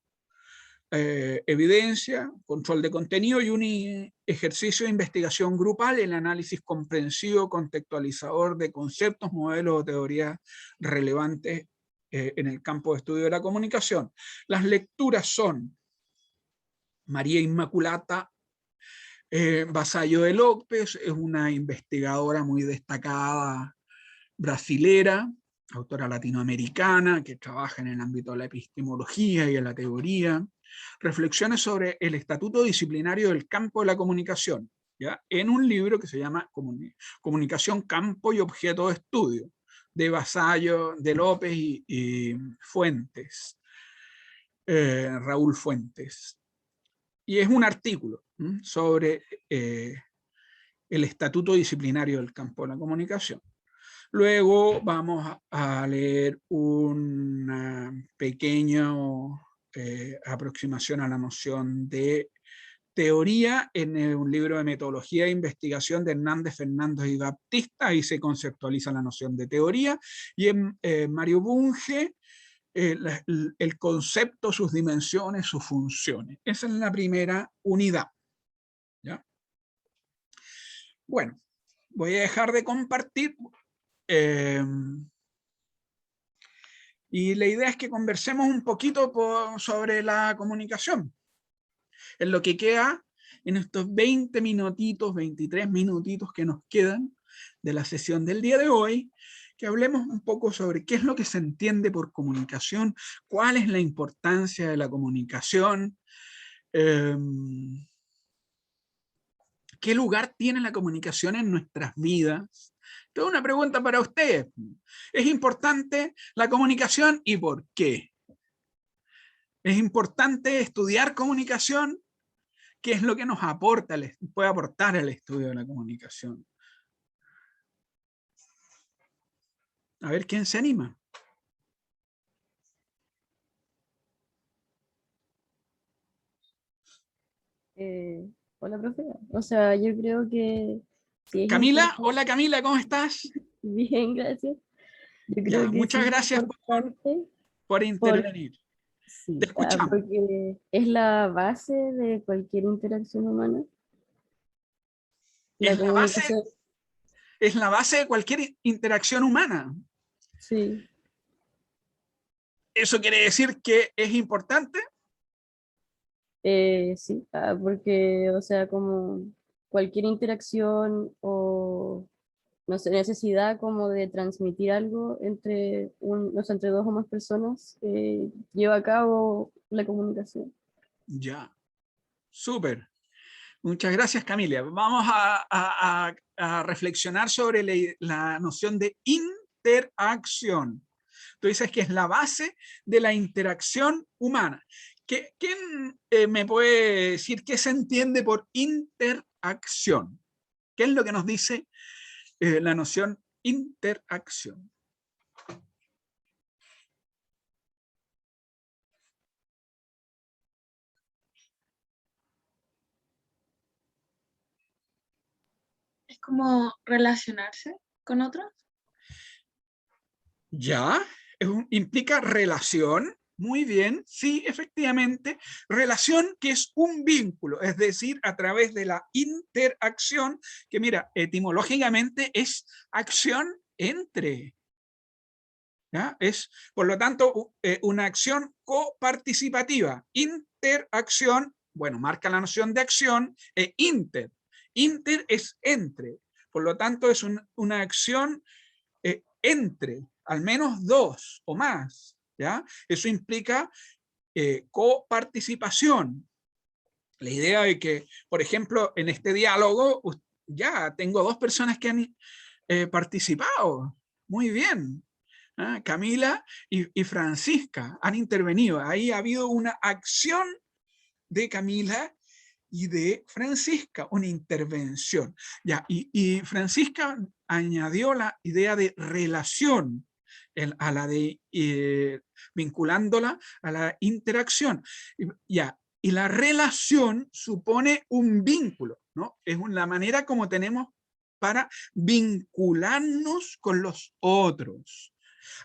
Evidencia, control de contenido y un ejercicio de investigación grupal, el análisis comprensivo, contextualizador de conceptos, modelos o teorías relevantes en el campo de estudio de la comunicación. Las lecturas son María Inmaculata Vasallo de López, es una investigadora muy destacada brasilera, autora latinoamericana que trabaja en el ámbito de la epistemología y de la teoría. Reflexiones sobre el estatuto disciplinario del campo de la comunicación, ¿ya? En un libro que se llama Comunicación, Campo y Objeto de Estudio, de Vasallo de López y Fuentes, Raúl Fuentes. Y es un artículo sobre el estatuto disciplinario del campo de la comunicación. Luego vamos a leer una pequeña aproximación a la noción de teoría en un libro de metodología e investigación de Hernández, Fernández y Baptista. Ahí se conceptualiza la noción de teoría. Y en Mario Bunge, el concepto, sus dimensiones, sus funciones. Esa es la primera unidad, ¿ya? Bueno, voy a dejar de compartir. Y la idea es que conversemos un poquito sobre la comunicación. En lo que queda, en estos 20 minutitos, 23 minutitos que nos quedan, de la sesión del día de hoy, que hablemos un poco sobre qué es lo que se entiende por comunicación, cuál es la importancia de la comunicación, qué lugar tiene la comunicación en nuestras vidas. Tengo una pregunta para ustedes. ¿Es importante la comunicación y por qué? ¿Es importante estudiar comunicación? ¿Qué es lo que nos aporta, puede aportar el estudio de la comunicación? A ver, ¿quién se anima? Hola, profe. O sea, yo creo que sí es Camila, importante. hola Camila, ¿cómo estás? Bien, gracias. Yo Ya, creo que sí muchas es gracias importante por por, intervenir. Te sí, escuchamos. porque es la base de cualquier interacción humana. La Es comunicación, la base de cualquier interacción humana. sí, ¿Eso quiere decir que es importante? sí, porque, o sea, como cualquier interacción o, no sé, necesidad como de transmitir algo entre, no sé, entre dos o más personas, lleva a cabo la comunicación. Ya, súper. Muchas gracias, Camila. Vamos a reflexionar sobre la noción de interacción. Tú dices que es la base de la interacción humana. ¿Quién me puede decir qué se entiende por interacción? ¿Qué es lo que nos dice la noción interacción? Es como relacionarse con otros. Ya, implica relación. Muy bien, sí, efectivamente, relación que es un vínculo, es decir, a través de la interacción, que mira, etimológicamente es acción entre. ¿Ya? Es, por lo tanto, una acción coparticipativa. Interacción, bueno, marca la noción de acción, inter. Inter es entre. Por lo tanto, es una acción entre al menos dos o más. ¿Ya? Eso implica coparticipación. La idea de que, por ejemplo, en este diálogo, ya tengo dos personas que han participado. Muy bien. Camila y Francisca han intervenido. Ahí ha habido una acción de Camila y de Francisca, una intervención. Ya, y Francisca añadió la idea de relación a la de vinculándola a la interacción. Ya, y la relación supone un vínculo, ¿no? Es la manera como tenemos para vincularnos con los otros.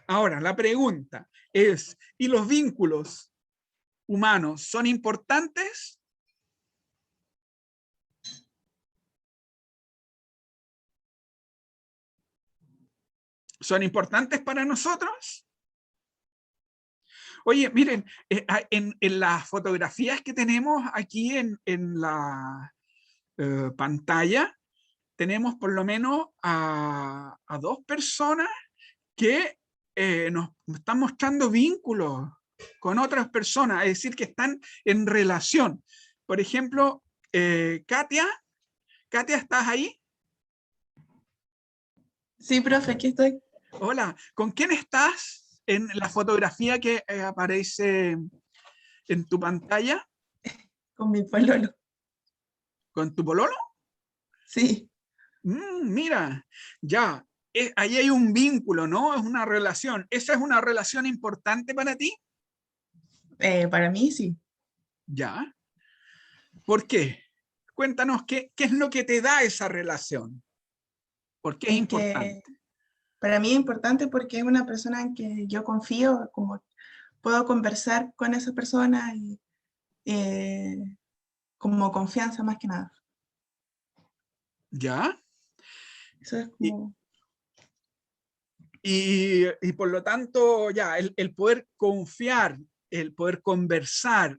Ahora, la pregunta es, ¿y los vínculos humanos son importantes? ¿Son importantes para nosotros? Oye, miren, en las fotografías que tenemos aquí en la pantalla, tenemos por lo menos a dos personas que nos están mostrando vínculos con otras personas, es decir, que están en relación. Por ejemplo, Katia, ¿estás ahí? Sí, profe, aquí estoy Hola, ¿con quién estás en la fotografía que aparece en tu pantalla? con mi pololo. ¿Con tu pololo? Sí, Mira, ya, ahí hay un vínculo, ¿no? Es una relación. ¿Esa es una relación importante para ti? para mí sí. Ya. ¿Por qué? Cuéntanos qué es lo que te da esa relación. ¿Por qué es Es que importante? para mí es importante porque es una persona en que yo confío, como puedo conversar con esa persona y como confianza más que nada. ¿Ya? Eso es Y, como, y por lo tanto, ya, el poder confiar, el poder conversar,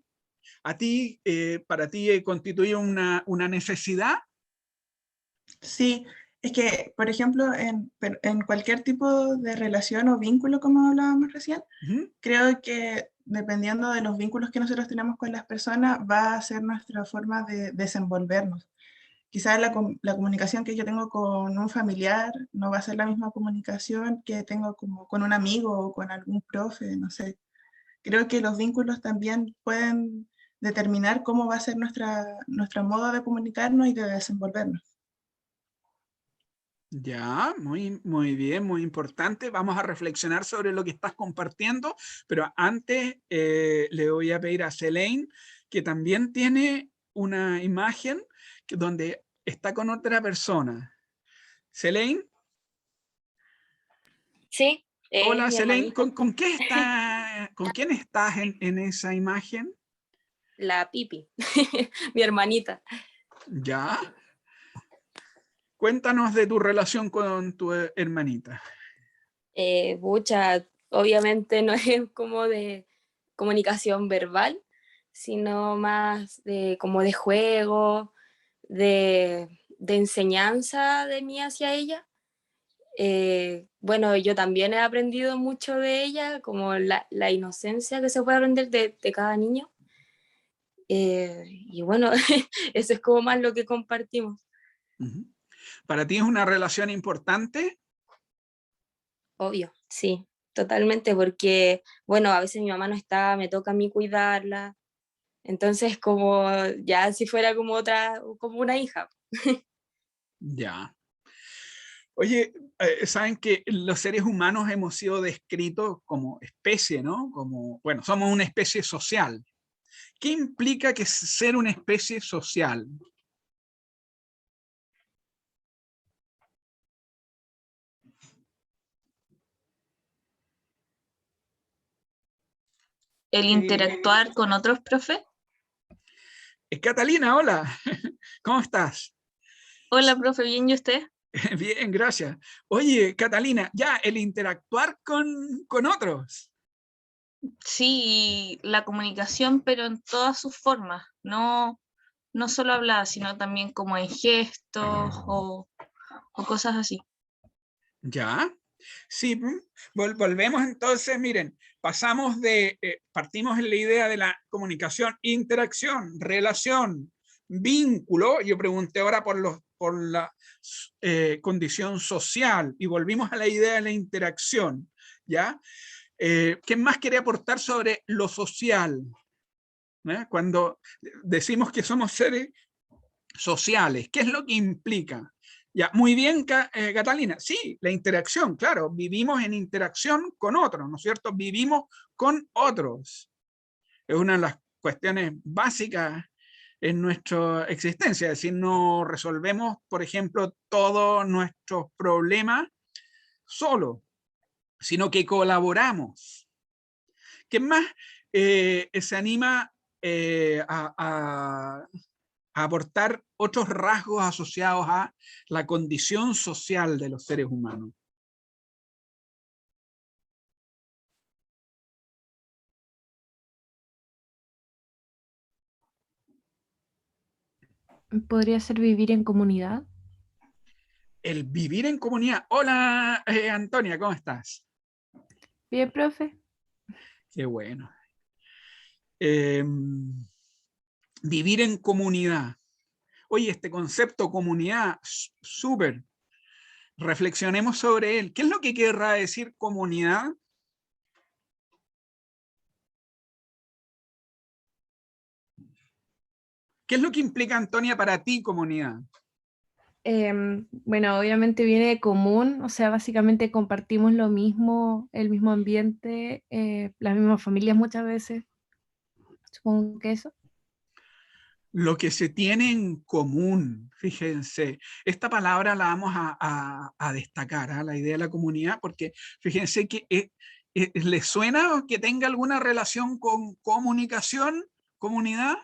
a ti, para ti constituye una necesidad. sí, Es que, por ejemplo, en cualquier tipo de relación o vínculo, como hablábamos recién, Ujú. creo que dependiendo de los vínculos que nosotros tenemos con las personas, va a ser nuestra forma de desenvolvernos. Quizás la comunicación que yo tengo con un familiar no va a ser la misma comunicación que tengo como con un amigo o con algún profe, no sé. Creo que los vínculos también pueden determinar cómo va a ser nuestro modo de comunicarnos y de desenvolvernos. Ya, muy bien, muy importante. Vamos a reflexionar sobre lo que estás compartiendo, pero antes le voy a pedir a Selene, que también tiene una imagen donde está con otra persona. Selene, Sí, es hola mi Selene, hermanita, ¿con quién estás en esa imagen? la Pipi, mi hermanita. Ya, cuéntanos de tu relación con tu hermanita. Pucha, obviamente no es como de comunicación verbal, sino más de como de juego, de enseñanza de mí hacia ella. Bueno, yo también he aprendido mucho de ella, como la inocencia que se puede aprender de cada niño. Y bueno, eso es como más lo que compartimos. Ujú. ¿Para ti es una relación importante? Obvio, sí, totalmente, porque, bueno, a veces mi mamá no está, me toca a mí cuidarla, entonces como ya si fuera como otra, como una hija. Ya. Oye, saben que los seres humanos hemos sido descritos como especie, ¿no? Como, bueno, somos una especie social. ¿Qué implica que ser una especie social? El interactuar con otros profes. Catalina, hola, ¿cómo estás? Hola, profe, bien, ¿y usted? Bien, gracias. Oye, Catalina, ya, el interactuar con otros. Sí, y la comunicación, pero en todas sus formas, no solo hablada, sino también como en gestos o cosas así. Ya, sí, volvemos entonces, miren, partimos en la idea de la comunicación, interacción, relación, vínculo. Yo pregunté ahora por la condición social y volvimos a la idea de la interacción, ¿ya? ¿Qué más quería aportar sobre lo social? Cuando decimos que somos seres sociales, ¿qué es lo que implica? Ya, muy bien, Catalina. Sí, la interacción, claro, vivimos en interacción con otros, ¿no es cierto? Vivimos con otros. Es una de las cuestiones básicas en nuestra existencia, es decir, no resolvemos, por ejemplo, todos nuestros problemas solo, sino que colaboramos. ¿Qué más se anima a aportar otros rasgos asociados a la condición social de los seres humanos? Podría ser vivir en comunidad. El vivir en comunidad. Hola, Antonia, ¿cómo estás? Bien, profe. Qué bueno. Eh, Vivir en comunidad. Oye, este concepto comunidad, súper. Reflexionemos sobre él. ¿Qué es lo que querrá decir comunidad? ¿Qué es lo que implica, Antonia, para ti comunidad? Bueno, obviamente viene de común, o sea, básicamente compartimos lo mismo, el mismo ambiente, las mismas familias muchas veces. Supongo que eso. Lo que se tiene en común, fíjense, esta palabra la vamos a destacar, ¿eh? La idea de la comunidad, porque fíjense que ¿les suena que tenga alguna relación con comunicación, comunidad?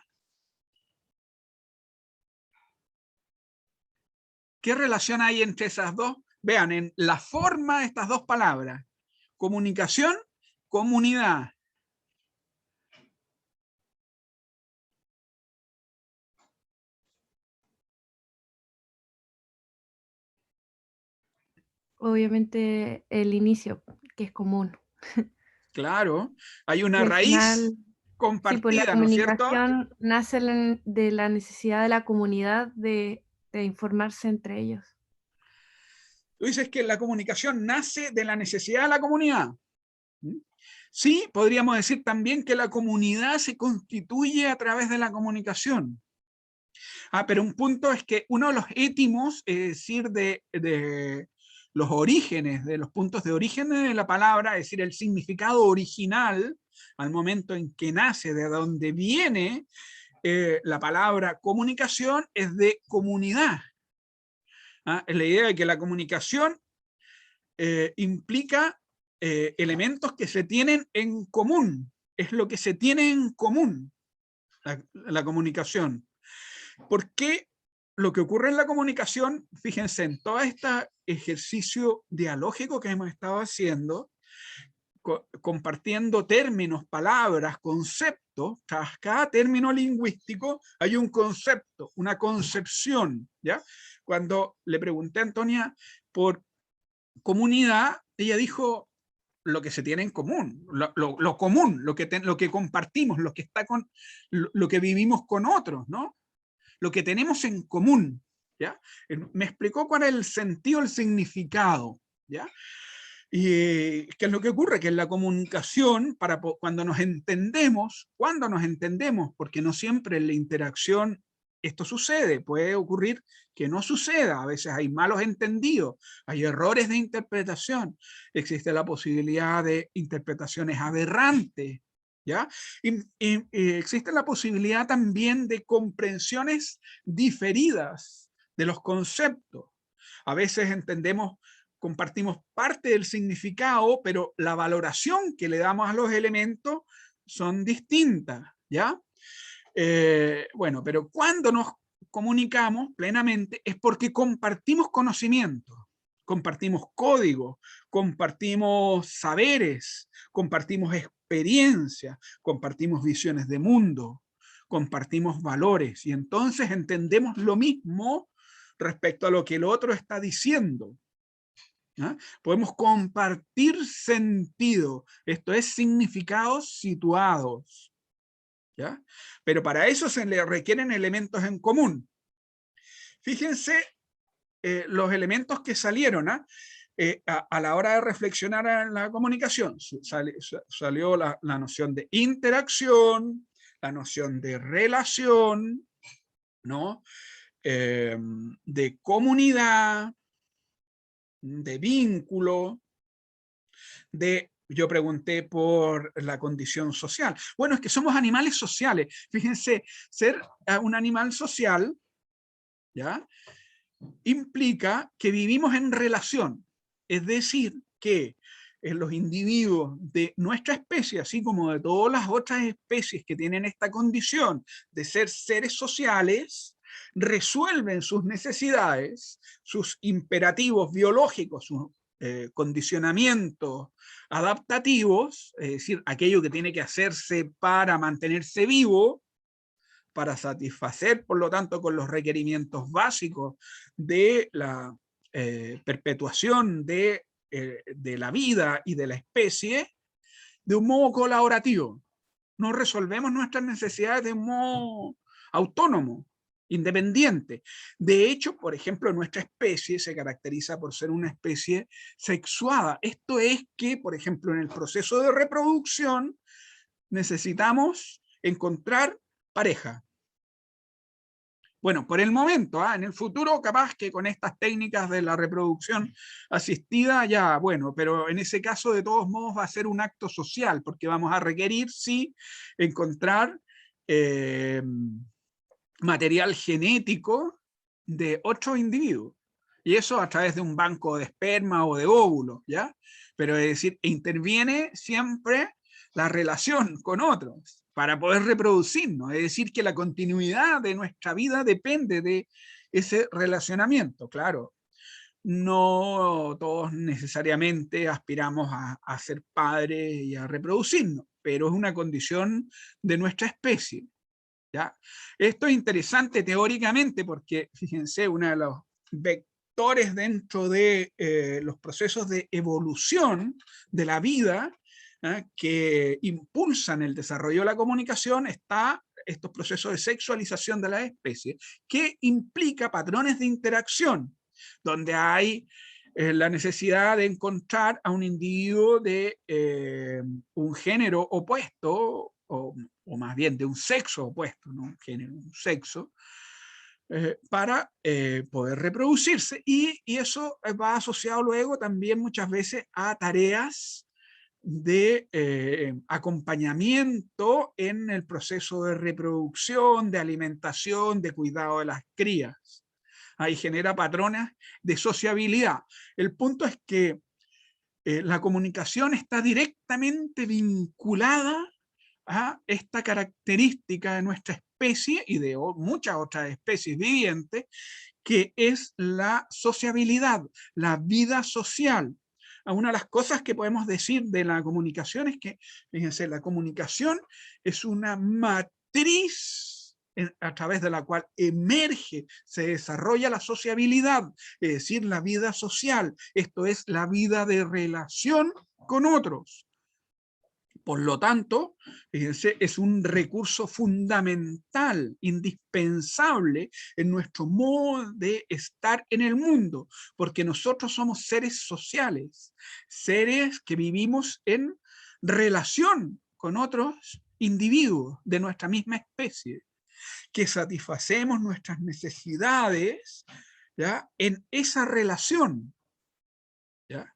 ¿Qué relación hay entre esas dos? Vean, en la forma de estas dos palabras, comunicación, comunidad. obviamente el inicio, que es común. Claro, hay una Y al raíz final, sí, pues la compartida, ¿no es cierto? comunicación nace de la necesidad de la comunidad de informarse entre ellos. Tú dices que la comunicación nace de la necesidad de la comunidad. ¿Mm? Sí, podríamos decir también que la comunidad se constituye a través de la comunicación. Pero un punto es que uno de los étimos, es decir, de los orígenes, de los puntos de origen de la palabra, es decir, el significado original, al momento en que nace, de donde viene la palabra comunicación, es de comunidad. Es la idea de que la comunicación implica elementos que se tienen en común, es lo que se tiene en común, la comunicación. ¿Por qué lo que ocurre en la comunicación, fíjense, en todo este ejercicio dialógico que hemos estado haciendo, compartiendo términos, palabras, conceptos, cada término lingüístico hay un concepto, una concepción, ¿ya? Cuando le pregunté a Antonia por comunidad, ella dijo lo que se tiene en común, lo común, lo que compartimos, lo que está con, lo que vivimos con otros, ¿no? Lo que tenemos en común, ¿ya? Me explicó cuál es el sentido, el significado, ¿ya? Y qué es lo que ocurre, que en la comunicación, cuando nos entendemos, porque no siempre en la interacción esto sucede, puede ocurrir que no suceda, a veces hay malos entendidos, hay errores de interpretación, existe la posibilidad de interpretaciones aberrantes, ¿ya? Y existe la posibilidad también de comprensiones diferidas de los conceptos. A veces compartimos parte del significado, pero la valoración que le damos a los elementos son distintas, ¿ya? Bueno, pero cuando nos comunicamos plenamente es porque compartimos conocimiento, compartimos código, compartimos saberes, compartimos experiencia, compartimos visiones de mundo, compartimos valores, y entonces entendemos lo mismo respecto a lo que el otro está diciendo. ¿Ah? Podemos compartir sentido, esto es significados situados, ¿ya? Pero para eso se le requieren elementos en común. Fíjense los elementos que salieron a la hora de reflexionar en la comunicación. Salió la noción de interacción, la noción de relación, ¿no? De comunidad, de vínculo, yo pregunté por la condición social. Bueno, es que somos animales sociales. Fíjense, ser un animal social, ¿ya? Implica que vivimos en relación. Es decir, que los individuos de nuestra especie, así como de todas las otras especies que tienen esta condición de ser seres sociales, resuelven sus necesidades, sus imperativos biológicos, sus condicionamientos adaptativos, es decir, aquello que tiene que hacerse para mantenerse vivo, para satisfacer, por lo tanto, con los requerimientos básicos de la perpetuación de la vida y de la especie, de un modo colaborativo. No resolvemos nuestras necesidades de un modo autónomo, independiente. De hecho, por ejemplo, nuestra especie se caracteriza por ser una especie sexuada. Esto es que, por ejemplo, en el proceso de reproducción necesitamos encontrar pareja. Bueno, por el momento, en el futuro capaz que con estas técnicas de la reproducción asistida ya, bueno, pero en ese caso de todos modos va a ser un acto social, porque vamos a requerir, sí, encontrar material genético de otro individuo. Y eso a través de un banco de esperma o de óvulos, ¿ya? Pero es decir, interviene siempre la relación con otros para poder reproducirnos. Es decir, que la continuidad de nuestra vida depende de ese relacionamiento. Claro, no todos necesariamente aspiramos a ser padres y a reproducirnos, pero es una condición de nuestra especie, ¿ya? Esto es interesante teóricamente porque, fíjense, uno de los factores dentro de los procesos de evolución de la vida que impulsan el desarrollo de la comunicación está estos procesos de sexualización de la especie, que implica patrones de interacción, donde hay la necesidad de encontrar a un individuo de un género opuesto, o más bien de un sexo opuesto, no un género, un sexo, para poder reproducirse, y eso va asociado luego también muchas veces a tareas de acompañamiento en el proceso de reproducción, de alimentación, de cuidado de las crías. Ahí genera patrones de sociabilidad. El punto es que la comunicación está directamente vinculada a esta característica de nuestra especie y de muchas otras especies vivientes, que es la sociabilidad, la vida social. Una de las cosas que podemos decir de la comunicación es que, fíjense, la comunicación es una matriz a través de la cual emerge, se desarrolla la sociabilidad, es decir, la vida social. Esto es la vida de relación con otros. Por lo tanto, fíjense, es un recurso fundamental, indispensable en nuestro modo de estar en el mundo, porque nosotros somos seres sociales, seres que vivimos en relación con otros individuos de nuestra misma especie, que satisfacemos nuestras necesidades, ¿ya?, en esa relación, ¿ya?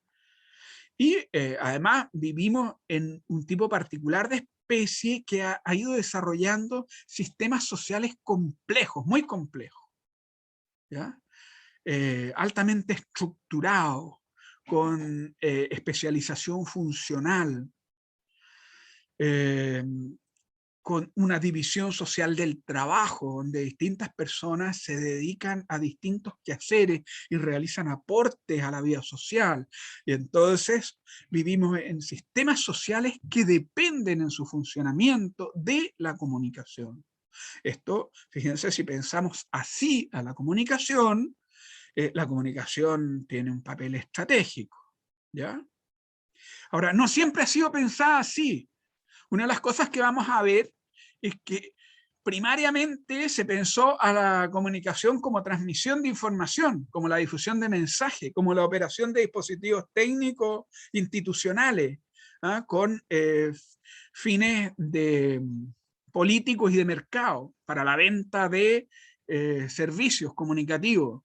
Y además vivimos en un tipo particular de especie que ha ido desarrollando sistemas sociales complejos, muy complejos, ¿ya? Altamente estructurados, con especialización funcional, con una división social del trabajo, donde distintas personas se dedican a distintos quehaceres y realizan aportes a la vida social. Y entonces vivimos en sistemas sociales que dependen en su funcionamiento de la comunicación. Esto, fíjense, si pensamos así a la comunicación tiene un papel estratégico, ¿ya? Ahora, no siempre ha sido pensada así. Una de las cosas que vamos a ver es que primariamente se pensó a la comunicación como transmisión de información, como la difusión de mensajes, como la operación de dispositivos técnicos institucionales, con fines políticos y de mercado, para la venta de servicios comunicativos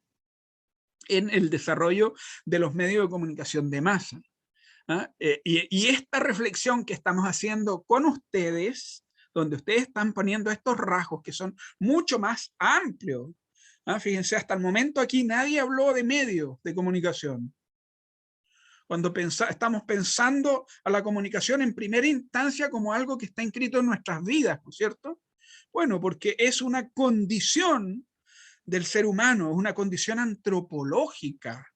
en el desarrollo de los medios de comunicación de masa. Y esta reflexión que estamos haciendo con ustedes, donde ustedes están poniendo estos rasgos que son mucho más amplios. Fíjense, hasta el momento aquí nadie habló de medios de comunicación. Cuando estamos pensando a la comunicación en primera instancia como algo que está inscrito en nuestras vidas, ¿no es cierto? Bueno, porque es una condición del ser humano, es una condición antropológica,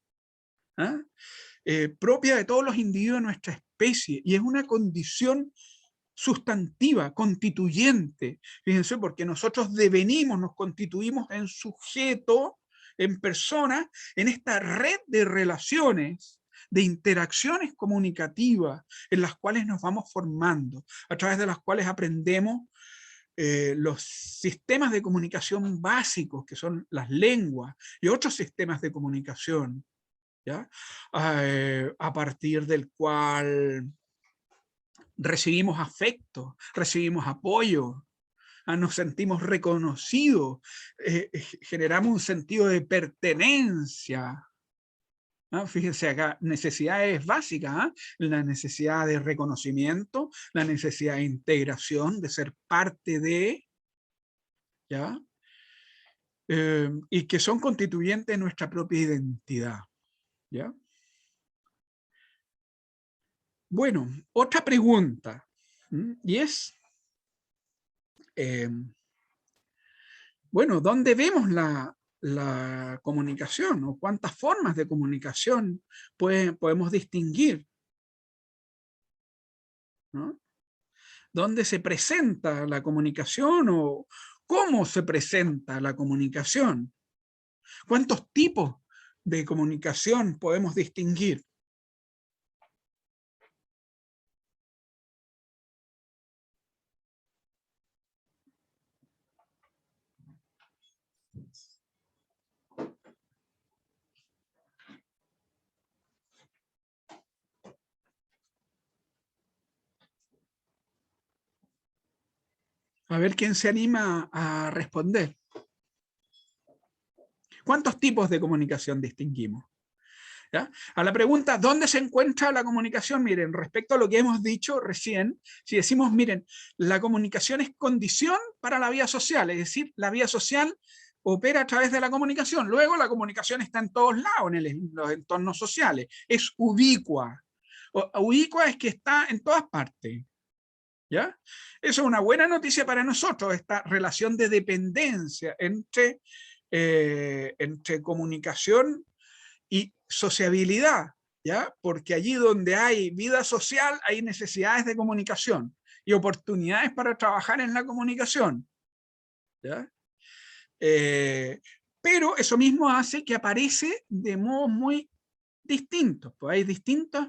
propia de todos los individuos de nuestra especie, y es una condición sustantiva, constituyente. Fíjense, porque nosotros devenimos, nos constituimos en sujeto, en persona, en esta red de relaciones, de interacciones comunicativas, en las cuales nos vamos formando, a través de las cuales aprendemos los sistemas de comunicación básicos, que son las lenguas, y otros sistemas de comunicación, ¿ya? A partir del cual recibimos afecto, recibimos apoyo, nos sentimos reconocidos, generamos un sentido de pertenencia. Fíjense acá, necesidades básicas, la necesidad de reconocimiento, la necesidad de integración, de ser parte de, ¿ya? Y que son constituyentes de nuestra propia identidad, ¿ya? Bueno, otra pregunta, y es, bueno, ¿dónde vemos la comunicación, o cuántas formas de comunicación podemos distinguir, ¿no? ¿Dónde se presenta la comunicación, o cómo se presenta la comunicación? ¿Cuántos tipos de comunicación podemos distinguir? A ver quién se anima a responder. ¿Cuántos tipos de comunicación distinguimos? ¿Ya? A la pregunta, ¿dónde se encuentra la comunicación? Miren, respecto a lo que hemos dicho recién, si decimos, miren, la comunicación es condición para la vida social, es decir, la vida social opera a través de la comunicación. Luego la comunicación está en todos lados, en los entornos sociales. Es ubicua. Ubicua es que está en todas partes. ¿Ya? Eso es una buena noticia para nosotros, esta relación de dependencia entre comunicación y sociabilidad, ¿ya? Porque allí donde hay vida social hay necesidades de comunicación y oportunidades para trabajar en la comunicación, ¿ya? Pero eso mismo hace que aparece de modos muy distintos, pues hay distintos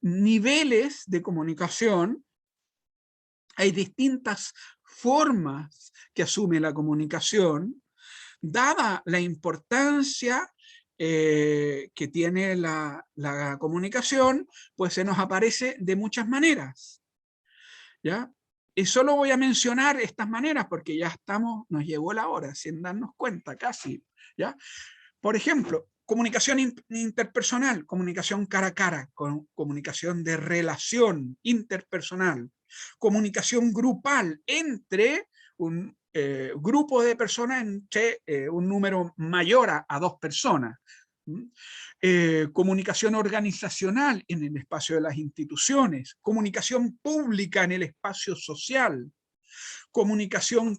niveles de comunicación, hay distintas formas que asume la comunicación, dada la importancia que tiene la comunicación, pues se nos aparece de muchas maneras. ¿Ya? Y solo voy a mencionar estas maneras porque ya estamos, nos llevó la hora, sin darnos cuenta casi. ¿Ya? Por ejemplo, comunicación interpersonal, comunicación cara a cara, comunicación de relación interpersonal, comunicación grupal entre un grupo de personas, entre un número mayor a 2 personas. Comunicación organizacional en el espacio de las instituciones, comunicación pública en el espacio social, comunicación,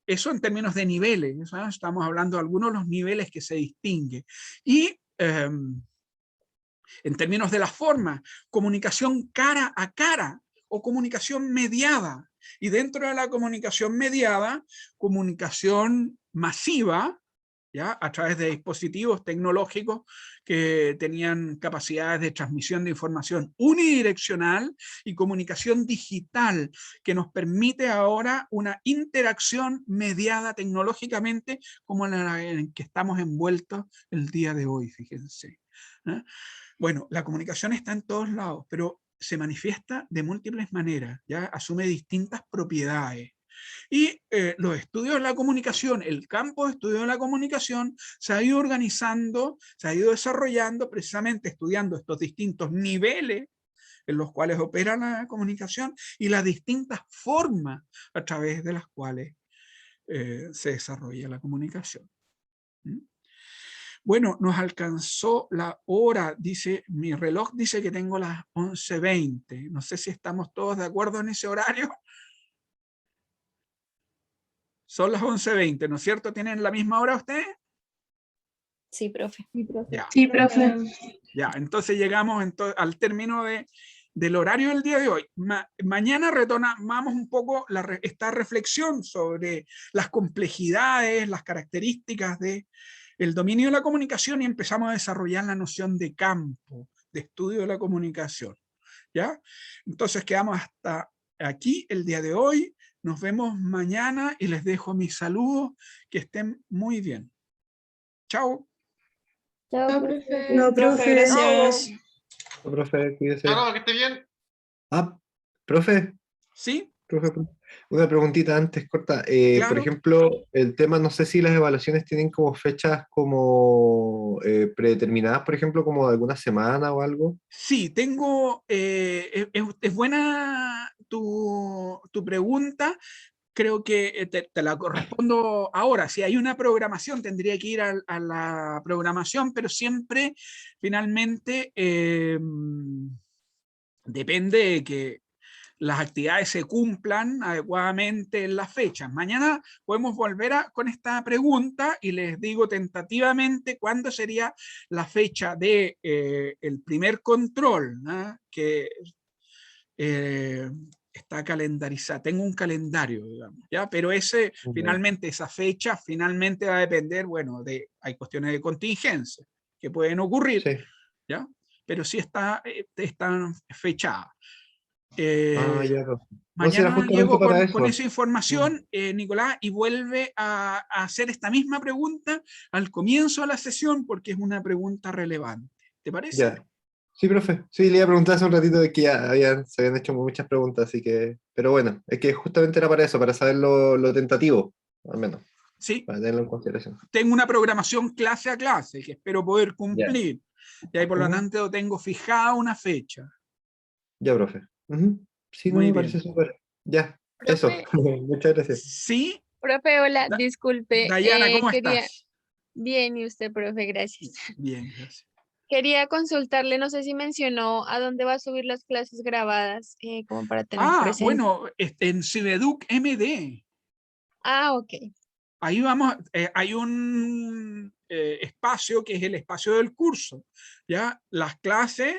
eso en términos de niveles, ¿eh? Estamos hablando de algunos de los niveles que se distinguen. Y en términos de la forma, comunicación cara a cara o comunicación mediada. Y dentro de la comunicación mediada, comunicación masiva, ¿ya? A través de dispositivos tecnológicos que tenían capacidades de transmisión de información unidireccional y comunicación digital, que nos permite ahora una interacción mediada tecnológicamente como la en que estamos envueltos el día de hoy, fíjense. ¿Eh? Bueno, la comunicación está en todos lados, pero se manifiesta de múltiples maneras, ¿ya? Asume distintas propiedades. Y los estudios de la comunicación, el campo de estudio de la comunicación se ha ido organizando, se ha ido desarrollando precisamente estudiando estos distintos niveles en los cuales opera la comunicación y las distintas formas a través de las cuales se desarrolla la comunicación. ¿Mm? Bueno, nos alcanzó la hora, dice, mi reloj dice que tengo las 11:20. No sé si estamos todos de acuerdo en ese horario. Son las 11:20, ¿no es cierto? ¿Tienen la misma hora ustedes? Sí, profe. Ya. Sí, profe. Ya, entonces llegamos al término del horario del día de hoy. Mañana retomamos un poco esta reflexión sobre las complejidades, las características del dominio de la comunicación y empezamos a desarrollar la noción de campo, de estudio de la comunicación. ¿Ya? Entonces quedamos hasta aquí el día de hoy. Nos vemos mañana y les dejo mis saludos. Que estén muy bien. Chao. Chao, profe. profe. No, profe, gracias. Profe, cuídese. Claro, que esté bien. Ah, profe, ¿Sí? profe, una preguntita antes, corta. Claro. Por ejemplo, el tema, no sé si las evaluaciones tienen como fechas como predeterminadas, por ejemplo, como de alguna semana o algo. Sí, tengo, es buena tu pregunta. Creo que te la correspondo ahora. Si hay una programación, tendría que ir a la programación, pero siempre, finalmente, depende de que las actividades se cumplan adecuadamente en las fechas. Mañana podemos volver con esta pregunta y les digo tentativamente cuándo sería la fecha de el primer control, ¿no? Que está calendarizada. Tengo un calendario, digamos, ¿ya? Pero finalmente esa fecha finalmente va a depender, bueno, hay cuestiones de contingencia, que pueden ocurrir, Sí. ¿ya? Pero sí están fechadas. Ah, ya, profe. No, si era Mañana justamente llego para con eso. esa información, Nicolás, y vuelve a hacer esta misma pregunta al comienzo de la sesión porque es una pregunta relevante. ¿Te parece? Ya. Sí, profe. Sí, le iba a preguntar hace un ratito de que ya se habían hecho muchas preguntas, así que... Pero bueno, es que justamente era para eso, para saber lo tentativo, al menos, Sí, para tenerlo en consideración. tengo una programación clase a clase que espero poder Ya. cumplir. Y ahí por lo Ujú. tanto tengo fijada una fecha. Ya, profe. Ujú. Sí, no, Muy me bien. parece súper. Ya, eso. Profe, Muchas gracias. Sí, profe, hola, Da- disculpe, Dayana, ¿cómo quería, estás? bien, y usted, profe, gracias. Bien, gracias. Quería consultarle, no sé si mencionó a dónde va a subir las clases grabadas, como para tener Ah, presente. bueno, en Cibeduc MD. Ah, ok. Ahí vamos, hay un espacio que es el espacio del curso. ¿Ya? Las clases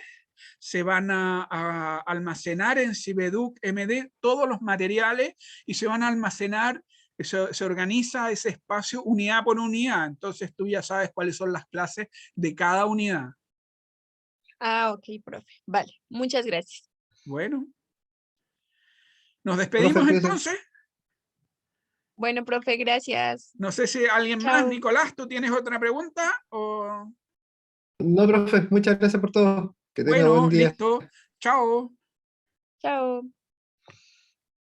se van a almacenar en Cibeduc MD, todos los materiales, y se van a almacenar, se organiza ese espacio unidad por unidad. Entonces tú ya sabes cuáles son las clases de cada unidad. Ah, ok, profe. Vale, muchas gracias. Bueno, nos Profe, despedimos cuídese. entonces. Bueno, profe, gracias. No sé si alguien más, Chao. Nicolás, ¿tú tienes otra pregunta? O... No, profe, muchas gracias por todo. Que tenga buen Bueno, día. listo. Chao. Chao.